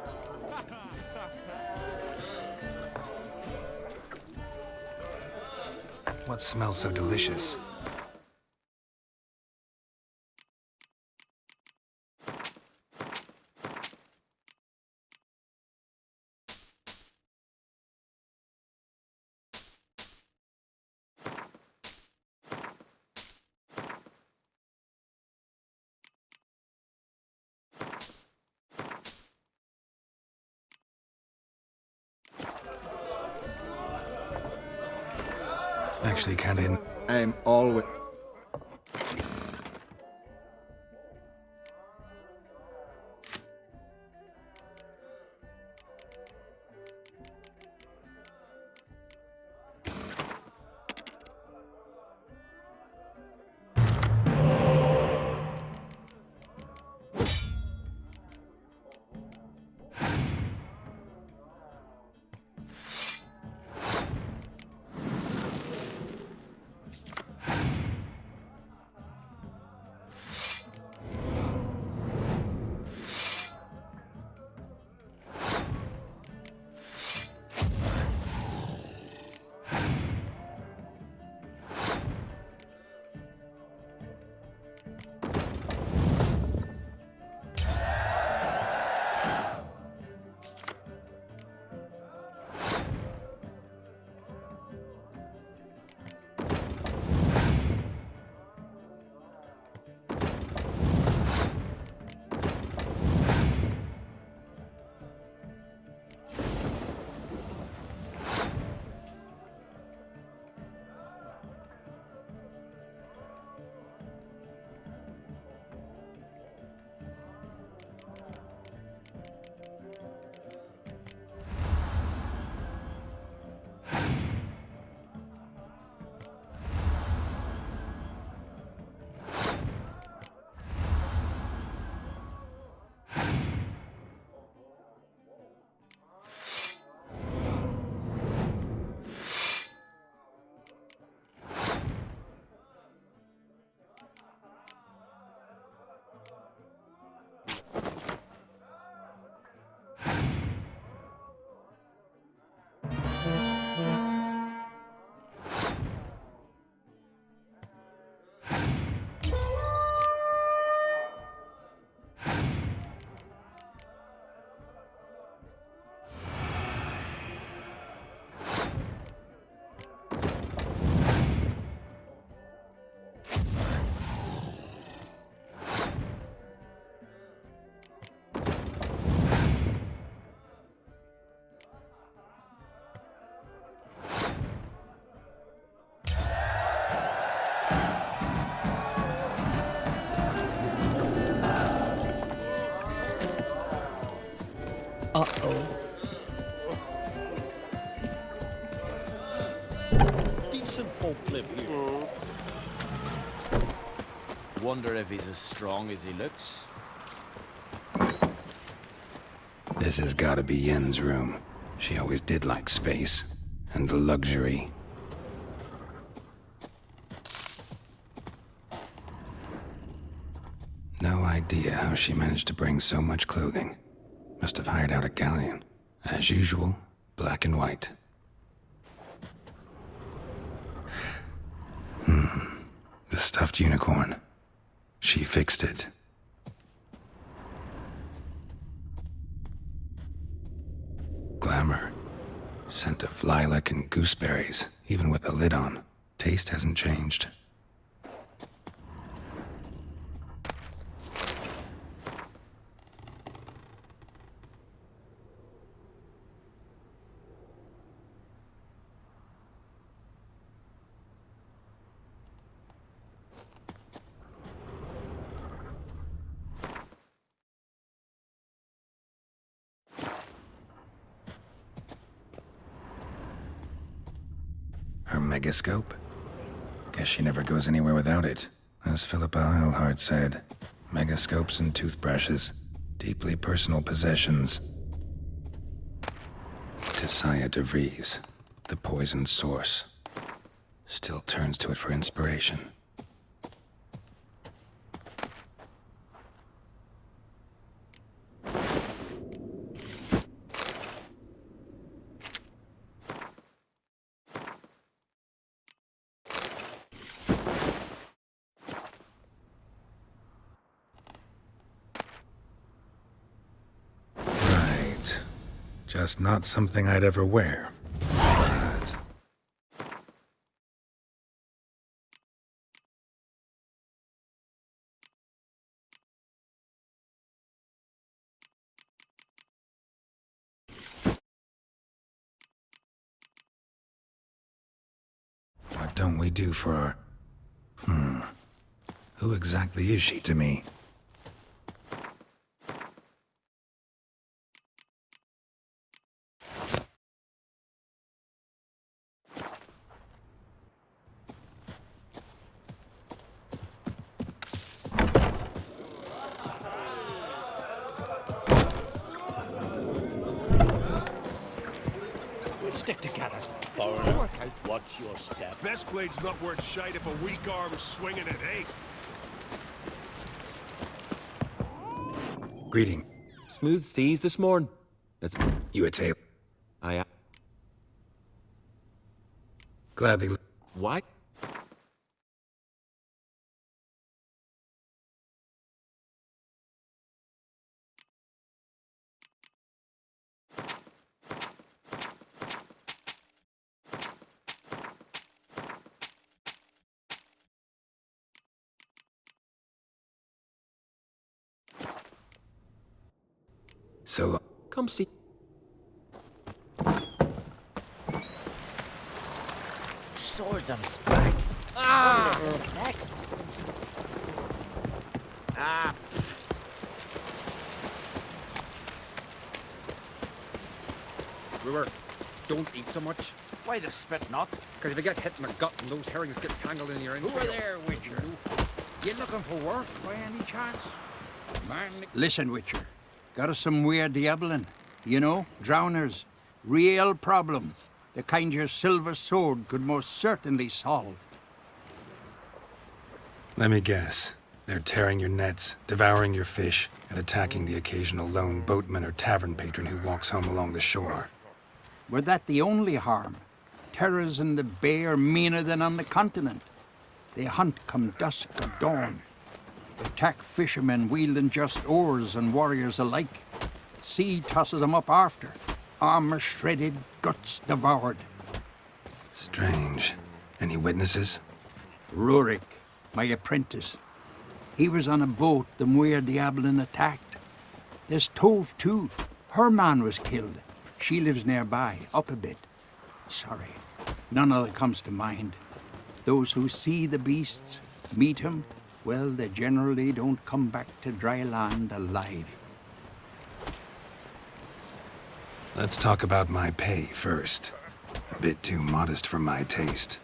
What smells so delicious? Actually, kinda in... I'm always... Uh-oh. Decent folk live here. Wonder if he's as strong as he looks. This has gotta be Yen's room. She always did like space and luxury. No idea how she managed to bring so much clothing. Must have hired out a galleon. As usual, black and white. The stuffed unicorn. She fixed it. Glamour. Scent of lilac and gooseberries, even with the lid on. Taste hasn't changed. Her megascope? Guess she never goes anywhere without it. As Philippa Eilhart said, megascopes and toothbrushes, deeply personal possessions. Tisaya de Vries, the poisoned source, still turns to it for inspiration. Just not something I'd ever wear. But... what don't we do for her? Who exactly is she to me? Stick together. Foreigner, work out what's your step. Best blade's not worth shite if a weak arm's swinging it, eh? Greeting. Smooth seas this morning. That's you a tailor? I am. Gladly. What? So long. Come see. Swords on his back. Next. Brewer, don't eat so much. Why the spit not? Because if you get hit in the gut and those herrings get tangled in your Who are there, Witcher? You looking for work by any chance? Man. Listen, Witcher. Got us some weird diabling. You know, drowners. Real problem. The kind your silver sword could most certainly solve. Let me guess. They're tearing your nets, devouring your fish, and attacking the occasional lone boatman or tavern patron who walks home along the shore. Were that the only harm? Terrors in the bay are meaner than on the continent. They hunt come dusk or dawn. Attack fishermen wielding just oars and warriors alike. Sea tosses them up after. Armor shredded, guts devoured. Strange. Any witnesses? Rurik, my apprentice. He was on a boat the Muir Diablin attacked. There's Tove, too. Her man was killed. She lives nearby, up a bit. Sorry, none other comes to mind. Those who see the beasts, meet him, well, they generally don't come back to dry land alive. Let's talk about my pay first. A bit too modest for my taste.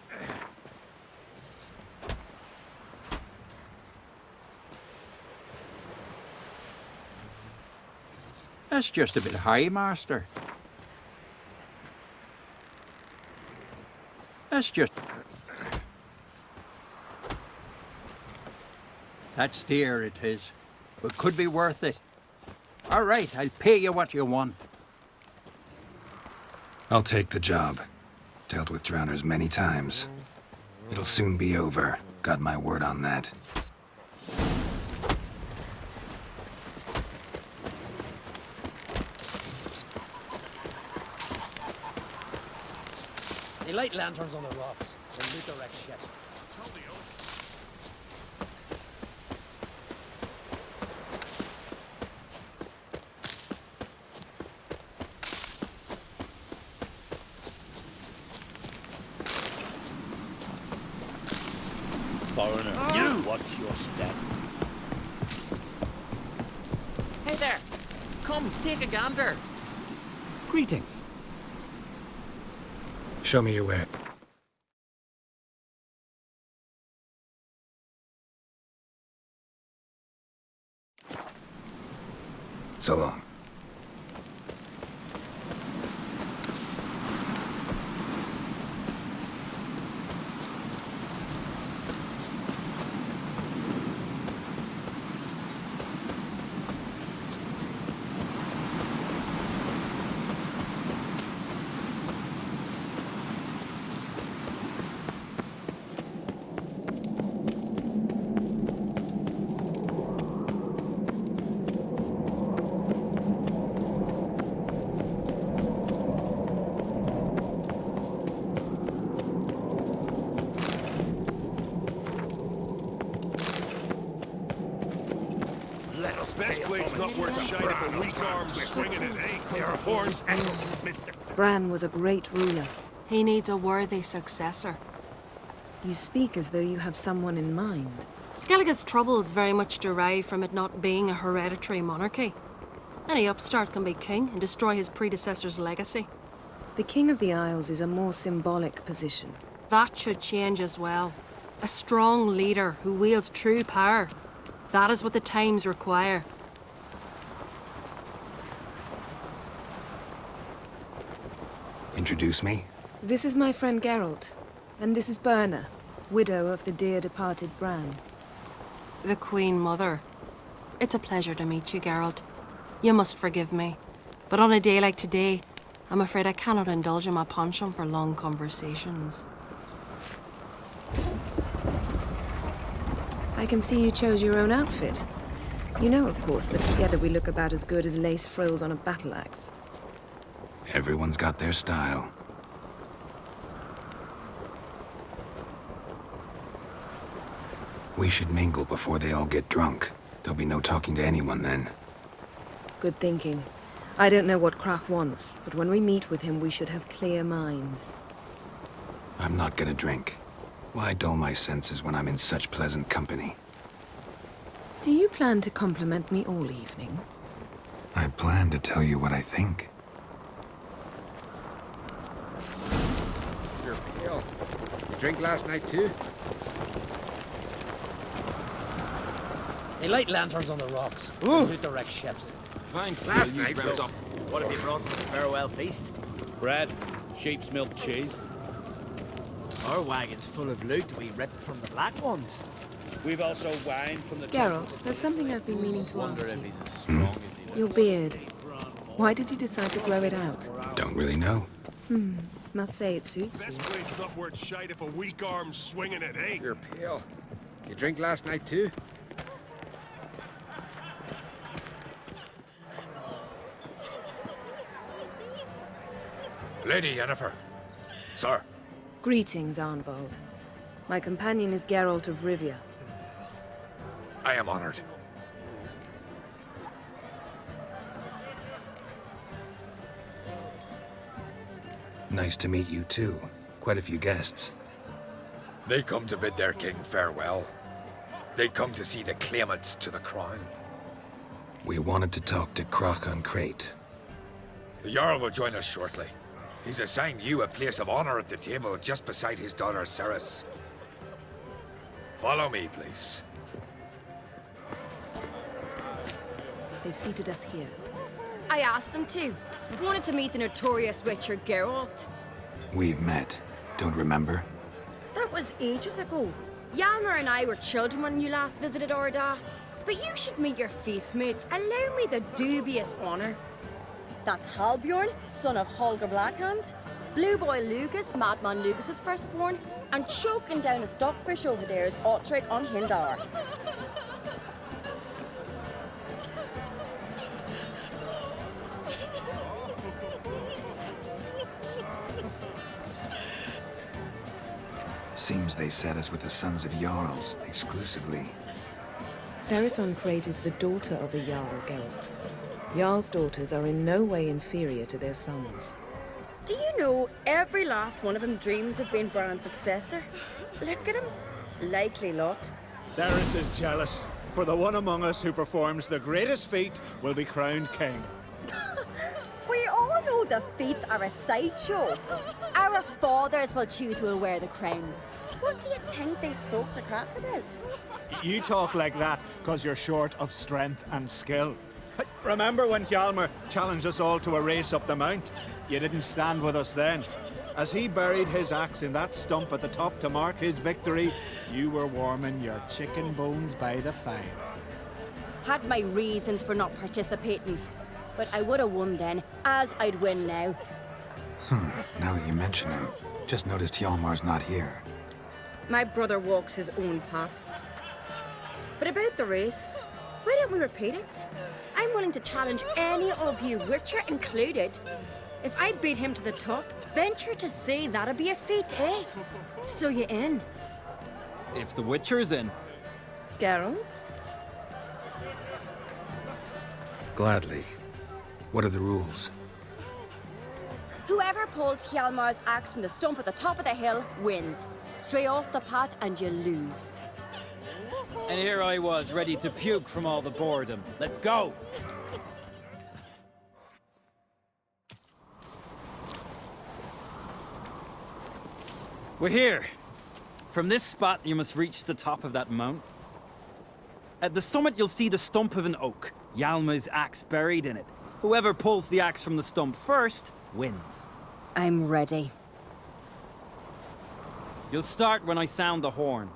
That's just a bit high, Master. That's just... That's dear, it is. But could be worth it. All right, I'll pay you what you want. I'll take the job. Dealt with drowners many times. It'll soon be over. Got my word on that. They light lanterns on the rocks and loot the wrecked ships. Foreigner, you watch your step. Hey there! Come, take a gander. Greetings. Show me your way. So long. This blade's not worth a shine if a weak arm swinging it, eh? Your horns echo, Mister. Bran was a great ruler. He needs a worthy successor. You speak as though you have someone in mind. Skellige's troubles very much derive from it not being a hereditary monarchy. Any upstart can be king and destroy his predecessor's legacy. The King of the Isles is a more symbolic position. That should change as well. A strong leader who wields true power. That is what the times require. Introduce me? This is my friend Geralt, and this is Birna, widow of the dear departed Bran. The Queen Mother. It's a pleasure to meet you, Geralt. You must forgive me, but on a day like today, I'm afraid I cannot indulge in my penchant for long conversations. I can see you chose your own outfit. You know, of course, that together we look about as good as lace frills on a battle axe. Everyone's got their style. We should mingle before they all get drunk. There'll be no talking to anyone then. Good thinking. I don't know what Krach wants, but when we meet with him, we should have clear minds. I'm not gonna drink. Why dull my senses when I'm in such pleasant company? Do you plan to compliment me all evening? I plan to tell you what I think. You're pale. You drink last night too? They light lanterns on the rocks and loot the wrecked ships. Fine. Last night was up. What have you brought for the farewell feast? Bread, sheep's milk cheese. Our wagon's full of loot we ripped from the black ones. We've also wine from the... Geralt, there's something I've been meaning to ask Wonder if you. he's as strong as he was. Your beard. Why did you decide to grow it out? Don't really know. Must say it suits you. This blade's not worth shite if a weak arm's swinging it, eh? You're pale. You drink last night too? Lady Yennefer. Sir. Greetings, Arnvald. My companion is Geralt of Rivia. I am honored. Nice to meet you too. Quite a few guests. They come to bid their king farewell. They come to see the claimants to the crown. We wanted to talk to Krach on Crate. The Jarl will join us shortly. He's assigned you a place of honor at the table just beside his daughter Ceres. Follow me, please. They've seated us here. I asked them to. Wanted to meet the notorious witcher Geralt. We've met. Don't remember? That was ages ago. Hjalmar and I were children when you last visited Orda. But you should meet your feast mates. Allow me the dubious honor. That's Halbjorn, son of Holger Blackhand. Blue Boy Lugas, Madman Lugas's firstborn. And choking down a stockfish over there is Otric on Hindar. Seems they set us with the sons of Jarls, exclusively. Ceres on Crate is the daughter of a Jarl, Geralt. Jarl's daughters are in no way inferior to their sons. Do you know every last one of them dreams of being Bran's successor? Look at him. Likely lot. Ceres is jealous, for the one among us who performs the greatest feat will be crowned king. We all know the feats are a sideshow. Our fathers will choose who will wear the crown. What do you think they spoke to Crack about? You talk like that because you're short of strength and skill. Remember when Hjalmar challenged us all to a race up the mount? You didn't stand with us then. As he buried his axe in that stump at the top to mark his victory, you were warming your chicken bones by the fire. Had my reasons for not participating. But I would have won then, as I'd win now. Now that you mention him, just noticed Hjalmar's not here. My brother walks his own paths. But about the race, why don't we repeat it? I'm willing to challenge any of you, Witcher included. If I beat him to the top, venture to say that'd be a feat, eh? So you in? If the Witcher's in. Geralt? Gladly. What are the rules? Whoever pulls Hjalmar's axe from the stump at the top of the hill wins. Stray off the path and you lose. And here I was, ready to puke from all the boredom. Let's go! We're here. From this spot, you must reach the top of that mount. At the summit, you'll see the stump of an oak. Hjalmar's axe buried in it. Whoever pulls the axe from the stump first, wins. I'm ready. You'll start when I sound the horn.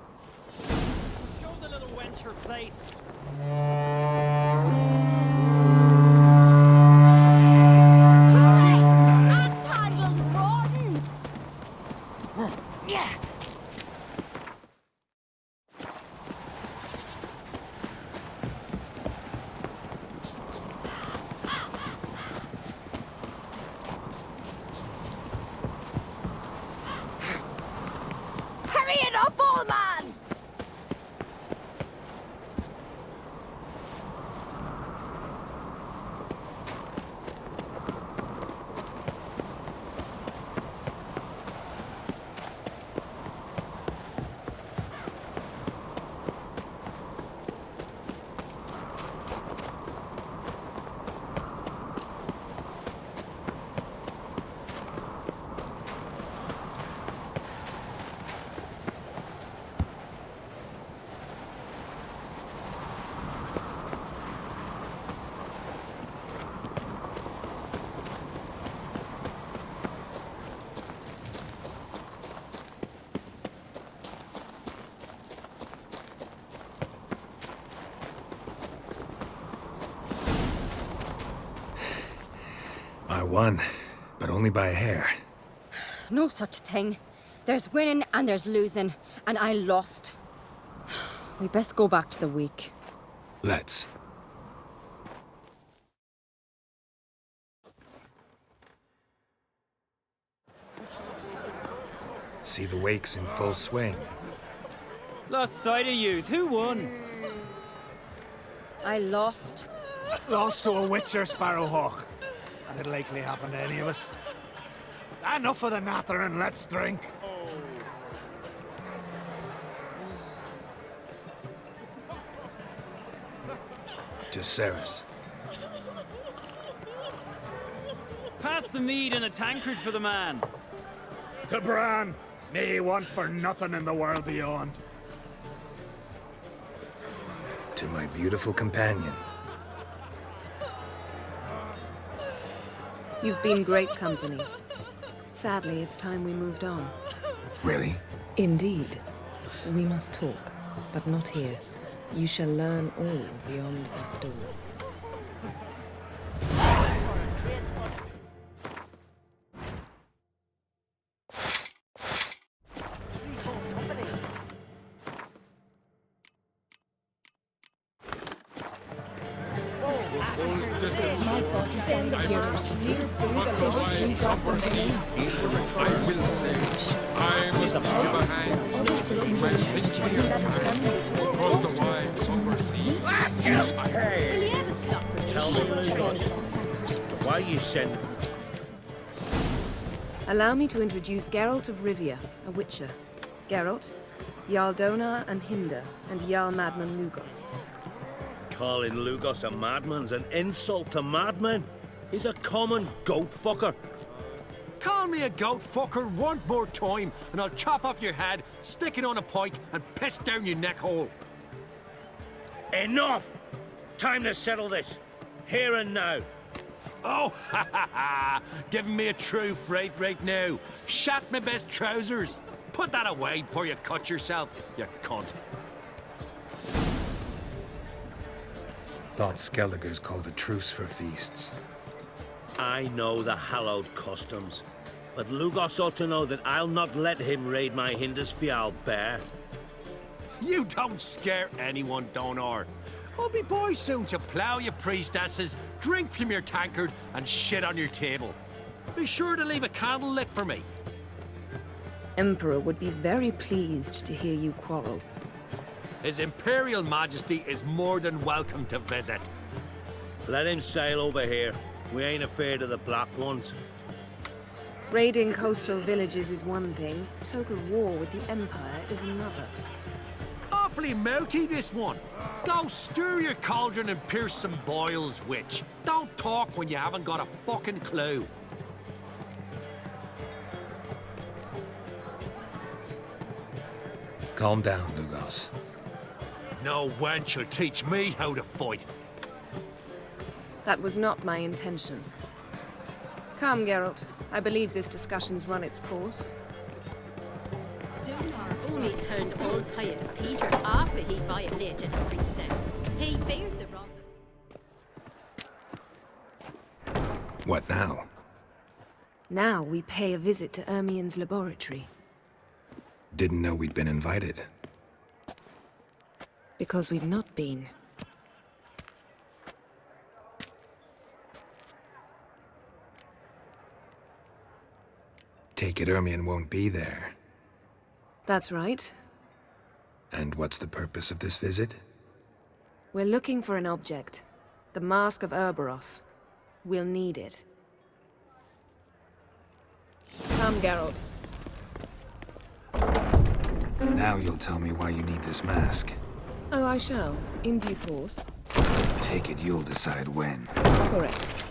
Show the little wench her place. Axe handles rotten! Yeah. Hurry it up, old man! I won, but only by a hair. No such thing. There's winning and there's losing, and I lost. We best go back to the week. Let's. See the wakes in full swing. Lost sight of yous. Who won? I lost. Lost to a Witcher Sparrowhawk. And it'll likely happen to any of us. Enough of the natter and let's drink. To Ceres. Pass the mead in a tankard for the man. To Bran, me want for nothing in the world beyond. To my beautiful companion. You've been great company. Sadly, it's time we moved on. Really? Indeed. We must talk, but not here. You shall learn all beyond that door. Tell me, Lugos, why you send me? Allow me to introduce Geralt of Rivia, a witcher. Geralt, Jarl Donar and Hinder, and Jarl Madman Lugos. Calling Lugos a madman's an insult to madmen. He's a common goat fucker. Call me a goat fucker one more time, and I'll chop off your head, stick it on a pike, and piss down your neck hole. Enough! Time to settle this. Here and now. Oh, ha ha ha! Giving me a true fright right now. Shat my best trousers. Put that away before you cut yourself, you cunt. Thought Skellige's called a truce for feasts. I know the hallowed customs, but Lugos ought to know that I'll not let him raid my Hindisfial bear. You don't scare anyone, Donar. I'll be boy soon to plough your priestesses, drink from your tankard, and shit on your table. Be sure to leave a candle lit for me. Emperor would be very pleased to hear you quarrel. His Imperial Majesty is more than welcome to visit. Let him sail over here. We ain't afraid of the Black Ones. Raiding coastal villages is one thing. Total war with the Empire is another. Awfully mouty, this one. Go stir your cauldron and pierce some boils, witch. Don't talk when you haven't got a fucking clue. Calm down, Lugos. No wench will teach me how to fight. That was not my intention. Come, Geralt. I believe this discussion's run its course. Donar only turned old pious Peter after he violated a priestess. He feared the wrong. What now? Now we pay a visit to Ermien's laboratory. Didn't know we'd been invited. Because we've not been. Take it Ermien won't be there. That's right. And what's the purpose of this visit? We're looking for an object. The Mask of Urboros. We'll need it. Come, Geralt. Now you'll tell me why you need this mask. Oh, I shall. In due course. Take it you'll decide when. Correct.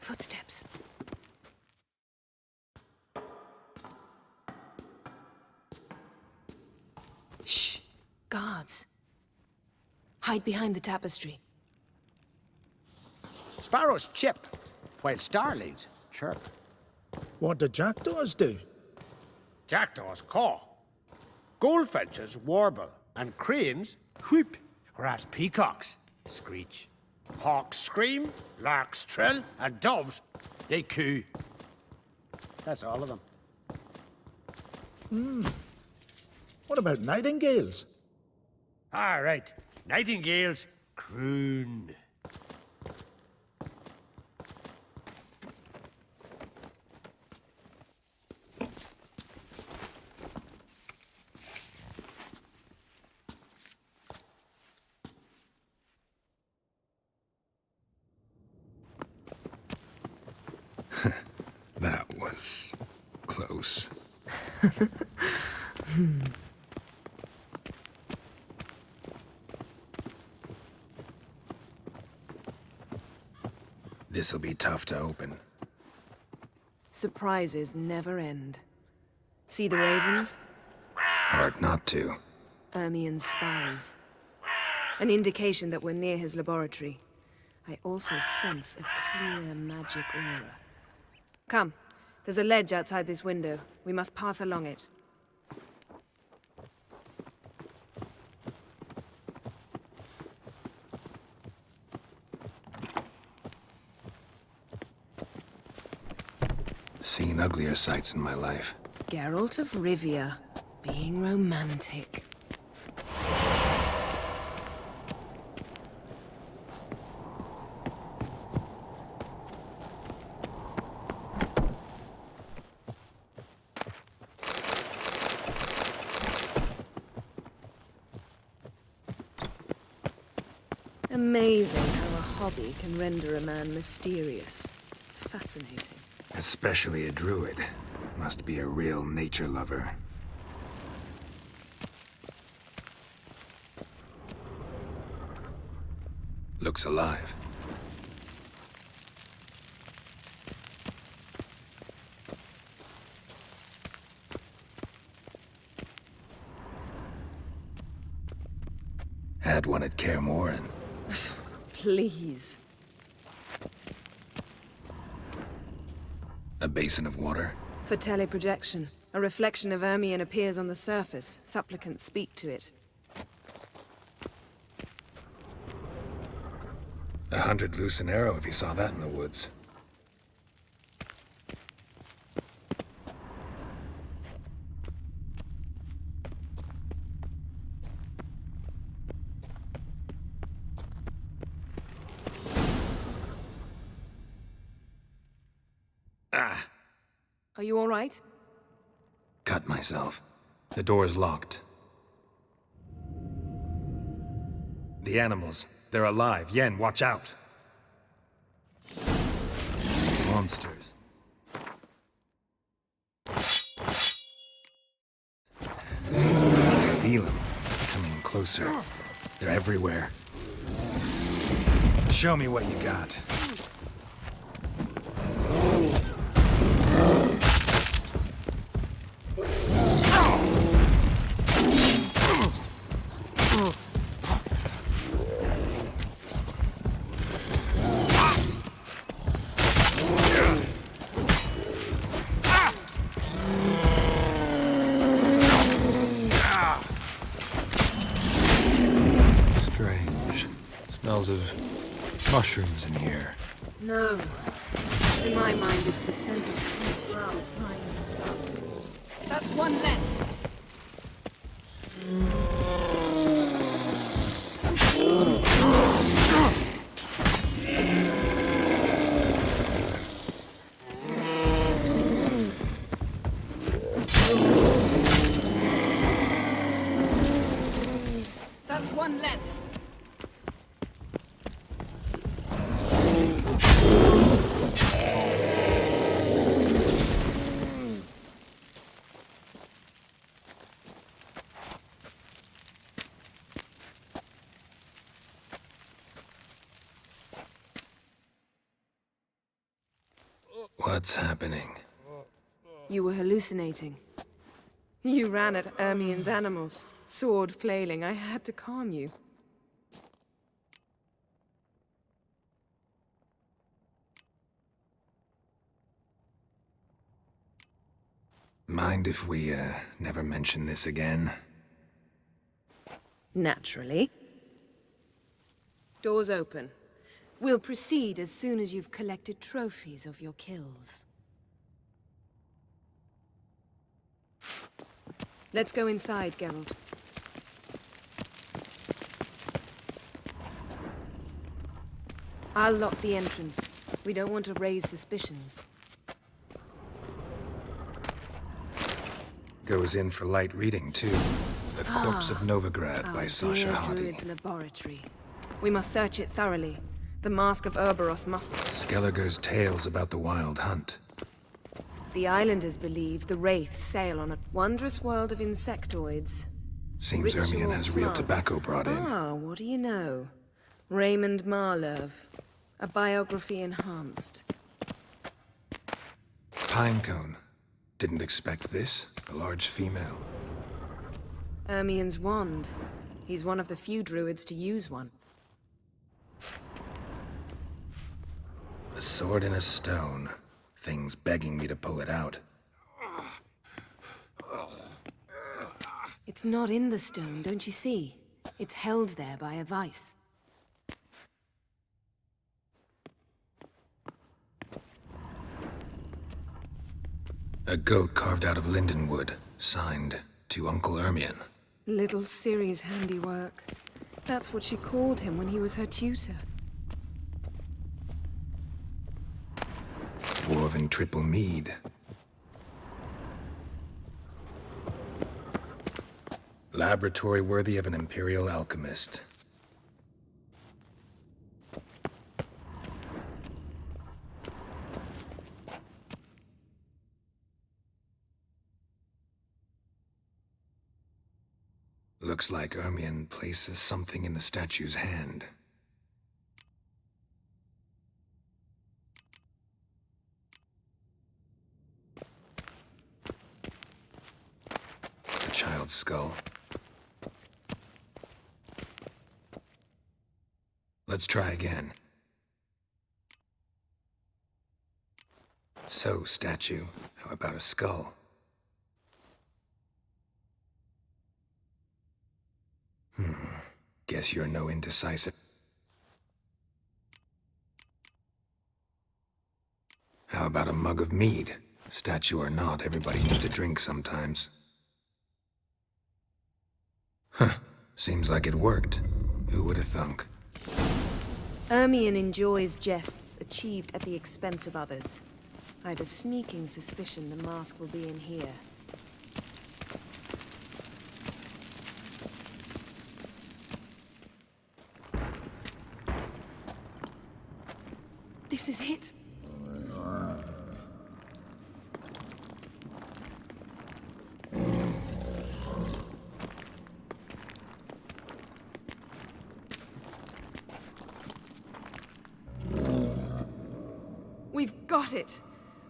Footsteps. Shh. Guards. Hide behind the tapestry. Sparrows chip, while starlings chirp. What do jackdaws do? Jackdaws caw. Goldfinches warble, and cranes whoop, whereas peacocks screech. Hawks scream, larks trill, and doves, they coo. That's all of them. What about nightingales? Ah, right. Nightingales croon. That's close. This'll be tough to open. Surprises never end. See the ravens? Hard not to. Ermien's spies. An indication that we're near his laboratory. I also sense a clear magic aura. Come, there's a ledge outside this window. We must pass along it. Seen uglier sights in my life. Geralt of Rivia, being romantic. Amazing how a hobby can render a man mysterious. Fascinating. Especially a druid. Must be a real nature lover. Looks alive. Had one at Kaer Morhen. Please. A basin of water. For teleprojection. A reflection of Ermien appears on the surface. Supplicants speak to it. 100 loose an arrow if you saw that in the woods. Ah! Are you all right? Cut myself. The door's locked. The animals. They're alive. Yen, watch out. Monsters. Feel them. Coming closer. They're everywhere. Show me what you got. Smells of mushrooms in here. No. To my mind, it's the scent of sweet grass drying in the sun. That's one less. That's one less. What's happening? You were hallucinating. You ran at Ermien's animals, sword flailing. I had to calm you. Mind if we, never mention this again? Naturally. Doors open. We'll proceed as soon as you've collected trophies of your kills. Let's go inside, Geralt. I'll lock the entrance. We don't want to raise suspicions. Goes in for light reading, too. The Corpse of Novigrad by Sasha Hardy. Druid's laboratory. We must search it thoroughly. The Mask of Ouroboros must... Skellige's tales about the Wild Hunt. The islanders believe the wraiths sail on a wondrous world of insectoids. Seems Ermion has real tobacco brought in. Ah, what do you know? Raymond Marlove. A biography enhanced. Pinecone. Didn't expect this. A large female. Ermion's wand. He's one of the few druids to use one. A sword and a stone. Thing's begging me to pull it out. It's not in the stone, don't you see? It's held there by a vice. A goat carved out of lindenwood, signed to Uncle Ermion. Little Ciri's handiwork. That's what she called him when he was her tutor. Dwarven triple mead. Laboratory worthy of an imperial alchemist. Looks like Ermion places something in the statue's hand. A child's skull. Let's try again. So, statue, how about a skull? Guess you're no indecisive. How about a mug of mead? Statue or not, everybody needs a drink sometimes. Huh. Seems like it worked. Who would have thunk? Ermion enjoys jests achieved at the expense of others. I have a sneaking suspicion the mask will be in here. This is it. We've got it.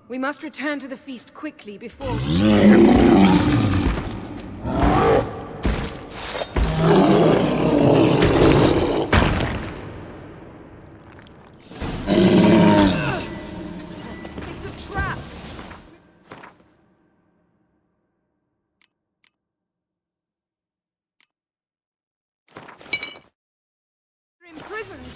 We must return to the feast quickly before... It's a trap! We're imprisoned!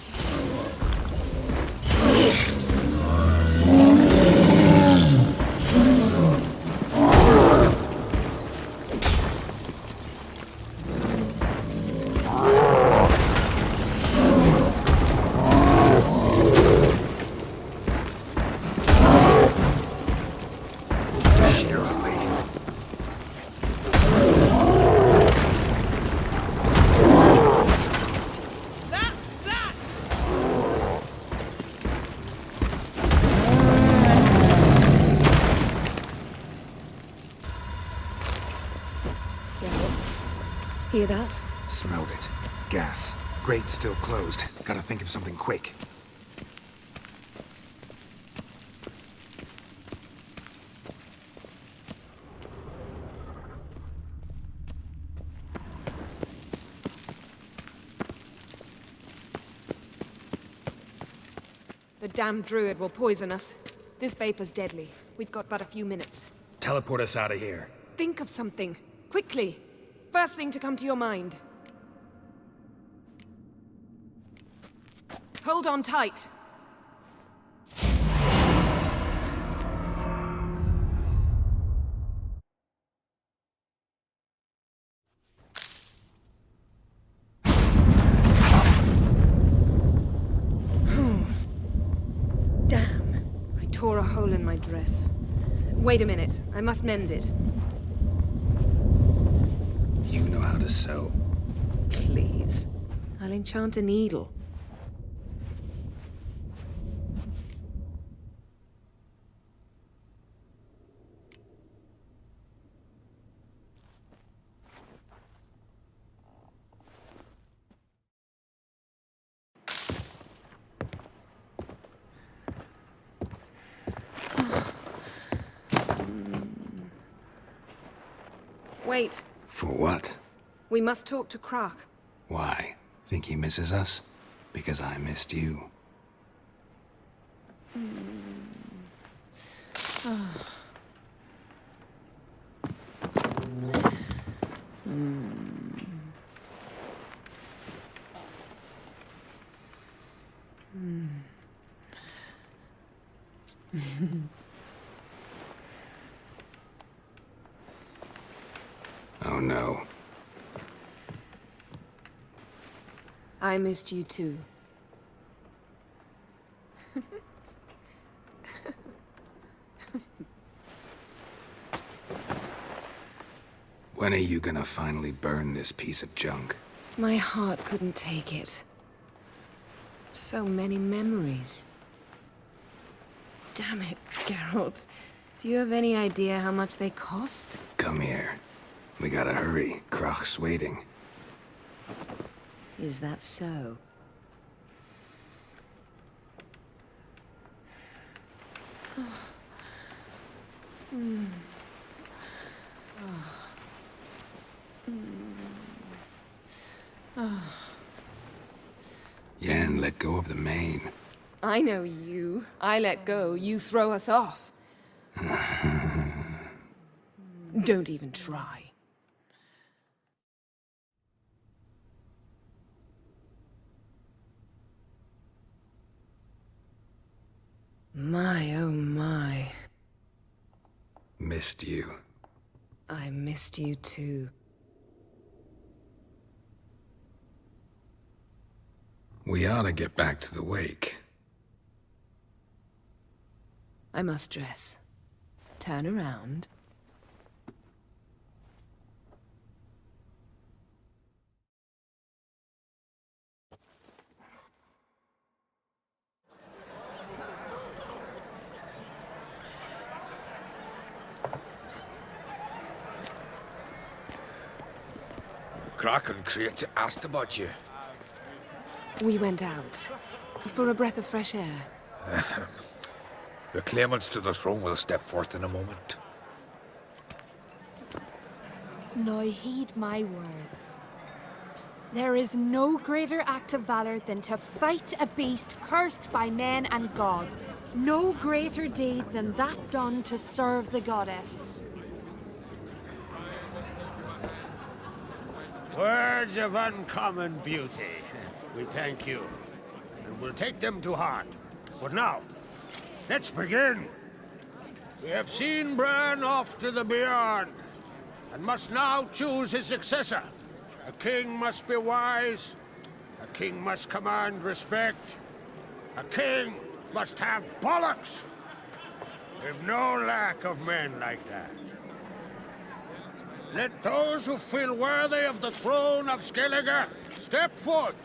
Hear that? Smelled it. Gas. Grate still closed. Gotta think of something quick. The damned druid will poison us. This vapor's deadly. We've got but a few minutes. Teleport us out of here. Think of something. Quickly. First thing to come to your mind. Hold on tight. Damn. I tore a hole in my dress. Wait a minute. I must mend it. You know how to sew. Please. I'll enchant a needle. Wait. For what? We must talk to Croc. Why? Think he misses us? Because I missed you. Oh no. I missed you too. When are you gonna finally burn this piece of junk? My heart couldn't take it. So many memories. Damn it, Geralt. Do you have any idea how much they cost? Come here. We gotta hurry. Croc's waiting. Is that so? Yen, let go of the mane. I know you. I let go, you throw us off. Don't even try. My, oh my. Missed you. I missed you too. We ought to get back to the wake. I must dress. Turn around. Croc and Criança asked about you. We went out. For a breath of fresh air. The claimants to the throne will step forth in a moment. Now heed my words. There is no greater act of valor than to fight a beast cursed by men and gods. No greater deed than that done to serve the goddess. Words of uncommon beauty. We thank you, and we'll take them to heart. But now, let's begin. We have seen Bran off to the beyond, and must now choose his successor. A king must be wise. A king must command respect. A king must have bollocks. We've no lack of men like that. Let those who feel worthy of the throne of Skellige step forth.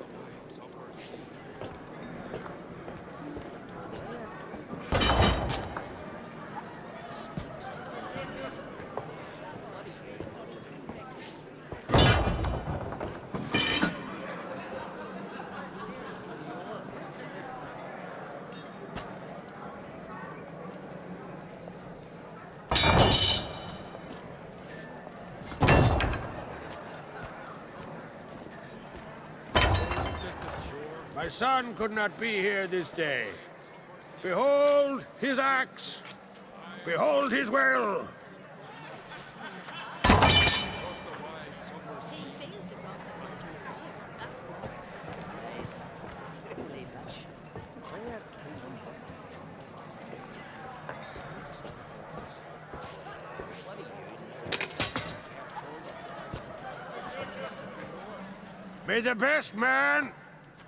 My son could not be here this day. Behold his axe. Behold his will. May the best man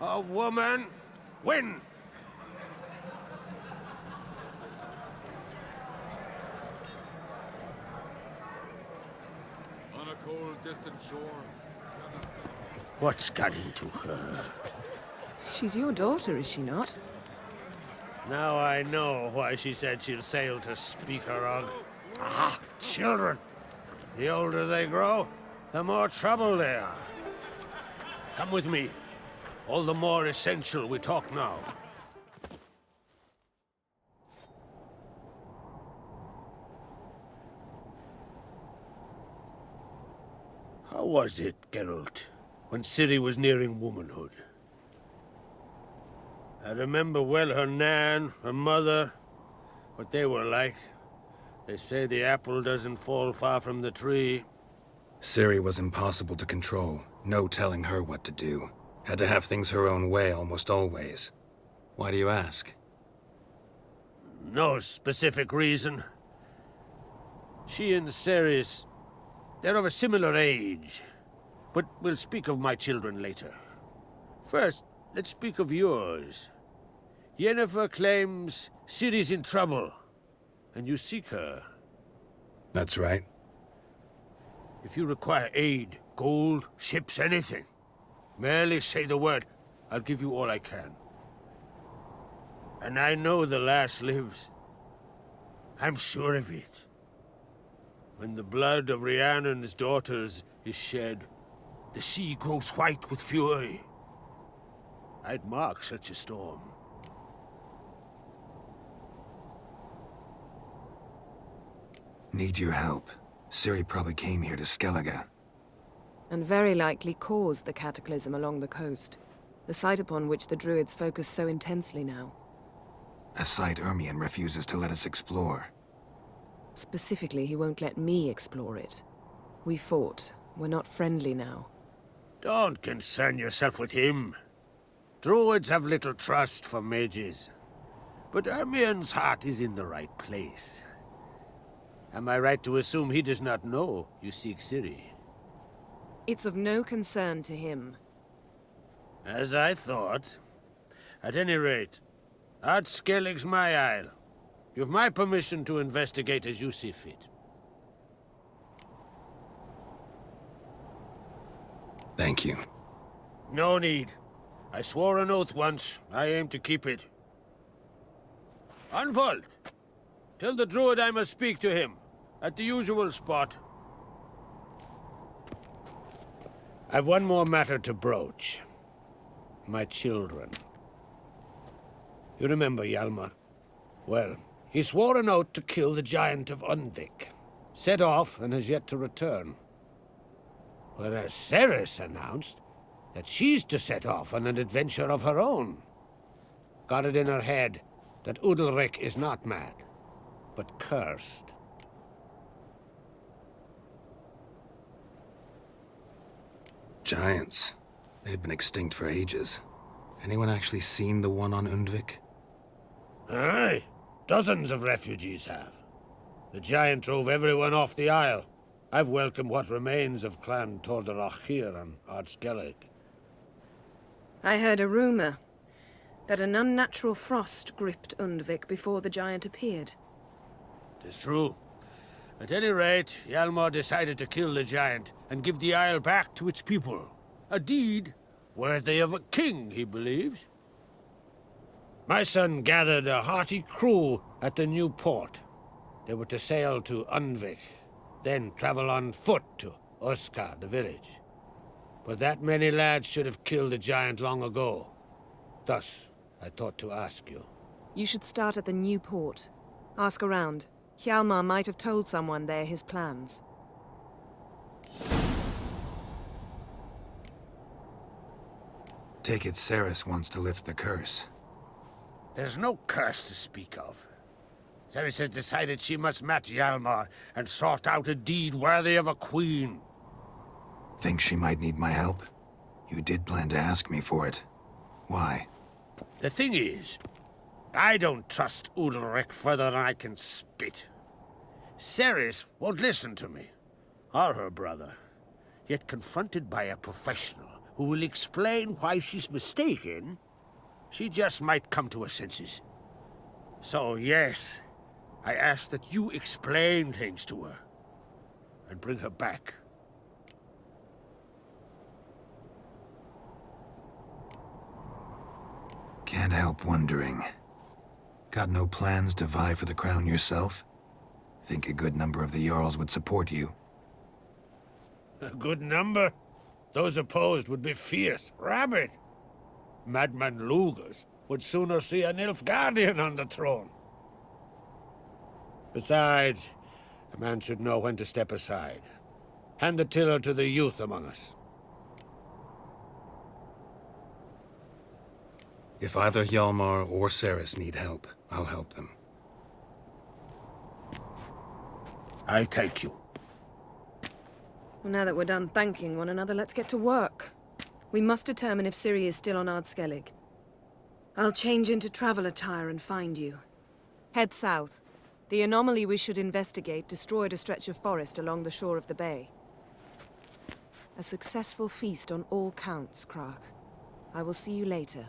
or woman win. On a cold, distant shore. What's got into her? She's your daughter, is she not? Now I know why she said she'll sail to Speakerog. Ah, children. The older they grow, the more trouble they are. Come with me. All the more essential we talk now. How was it, Geralt, when Ciri was nearing womanhood? I remember well her nan, her mother, what they were like. They say the apple doesn't fall far from the tree. Ciri was impossible to control. No telling her what to do. Had to have things her own way almost always. Why do you ask? No specific reason. She and Ceres, they're of a similar age. But we'll speak of my children later. First, let's speak of yours. Yennefer claims Ciri's in trouble, and you seek her. That's right. If you require aid, gold, ships, anything, merely say the word. I'll give you all I can. And I know the lass lives. I'm sure of it. When the blood of Rhiannon's daughters is shed, the sea grows white with fury. I'd mark such a storm. Need your help. Ciri probably came here to Skellige. And very likely caused the cataclysm along the coast, the site upon which the Druids focus so intensely now. A site Ermion refuses to let us explore. Specifically, he won't let me explore it. We fought. We're not friendly now. Don't concern yourself with him. Druids have little trust for mages. But Ermion's heart is in the right place. Am I right to assume he does not know you seek Ciri? It's of no concern to him. As I thought. At any rate, Art Skellige's my isle. You've my permission to investigate as you see fit. Thank you. No need. I swore an oath once. I aim to keep it. Unfold! Tell the druid I must speak to him. At the usual spot. I've one more matter to broach. My children. You remember Hjalmar? Well, he swore an oath to kill the giant of Undvik. Set off and has yet to return. Whereas Ceres announced that she's to set off on an adventure of her own. Got it in her head that Udalric is not mad, but cursed. Giants. They've been extinct for ages. Anyone actually seen the one on Undvik? Aye. Dozens of refugees have. The giant drove everyone off the isle. I've welcomed what remains of Clan Tordarach here on Ard Skellige. I heard a rumor that an unnatural frost gripped Undvik before the giant appeared. Tis true. At any rate, Hjalmar decided to kill the giant and give the isle back to its people. A deed worthy of a king, he believes. My son gathered a hearty crew at the new port. They were to sail to Undvik, then travel on foot to Oskar, the village. But that many lads should have killed the giant long ago. Thus, I thought to ask you. You should start at the new port. Ask around. Hjalmar might have told someone there his plans. Take it Ceres wants to lift the curse. There's no curse to speak of. Ceres has decided she must match Hjalmar and sort out a deed worthy of a queen. Think she might need my help? You did plan to ask me for it. Why? The thing is, I don't trust Udalric further than I can spit. Ceres won't listen to me, or her brother. Yet confronted by a professional who will explain why she's mistaken, she just might come to her senses. So yes, I ask that you explain things to her and bring her back. Can't help wondering. Got no plans to vie for the crown yourself? Think a good number of the Jarls would support you. A good number? Those opposed would be fierce, rabid. Madman Lugas would sooner see a Nilfgaardian on the throne. Besides, a man should know when to step aside. Hand the tiller to the youth among us. If either Hjalmar or Ceres need help, I'll help them. I take you. Well, now that we're done thanking one another, let's get to work. We must determine if Ciri is still on Skellige. I'll change into travel attire and find you. Head south. The anomaly we should investigate destroyed a stretch of forest along the shore of the bay. A successful feast on all counts, Krach. I will see you later.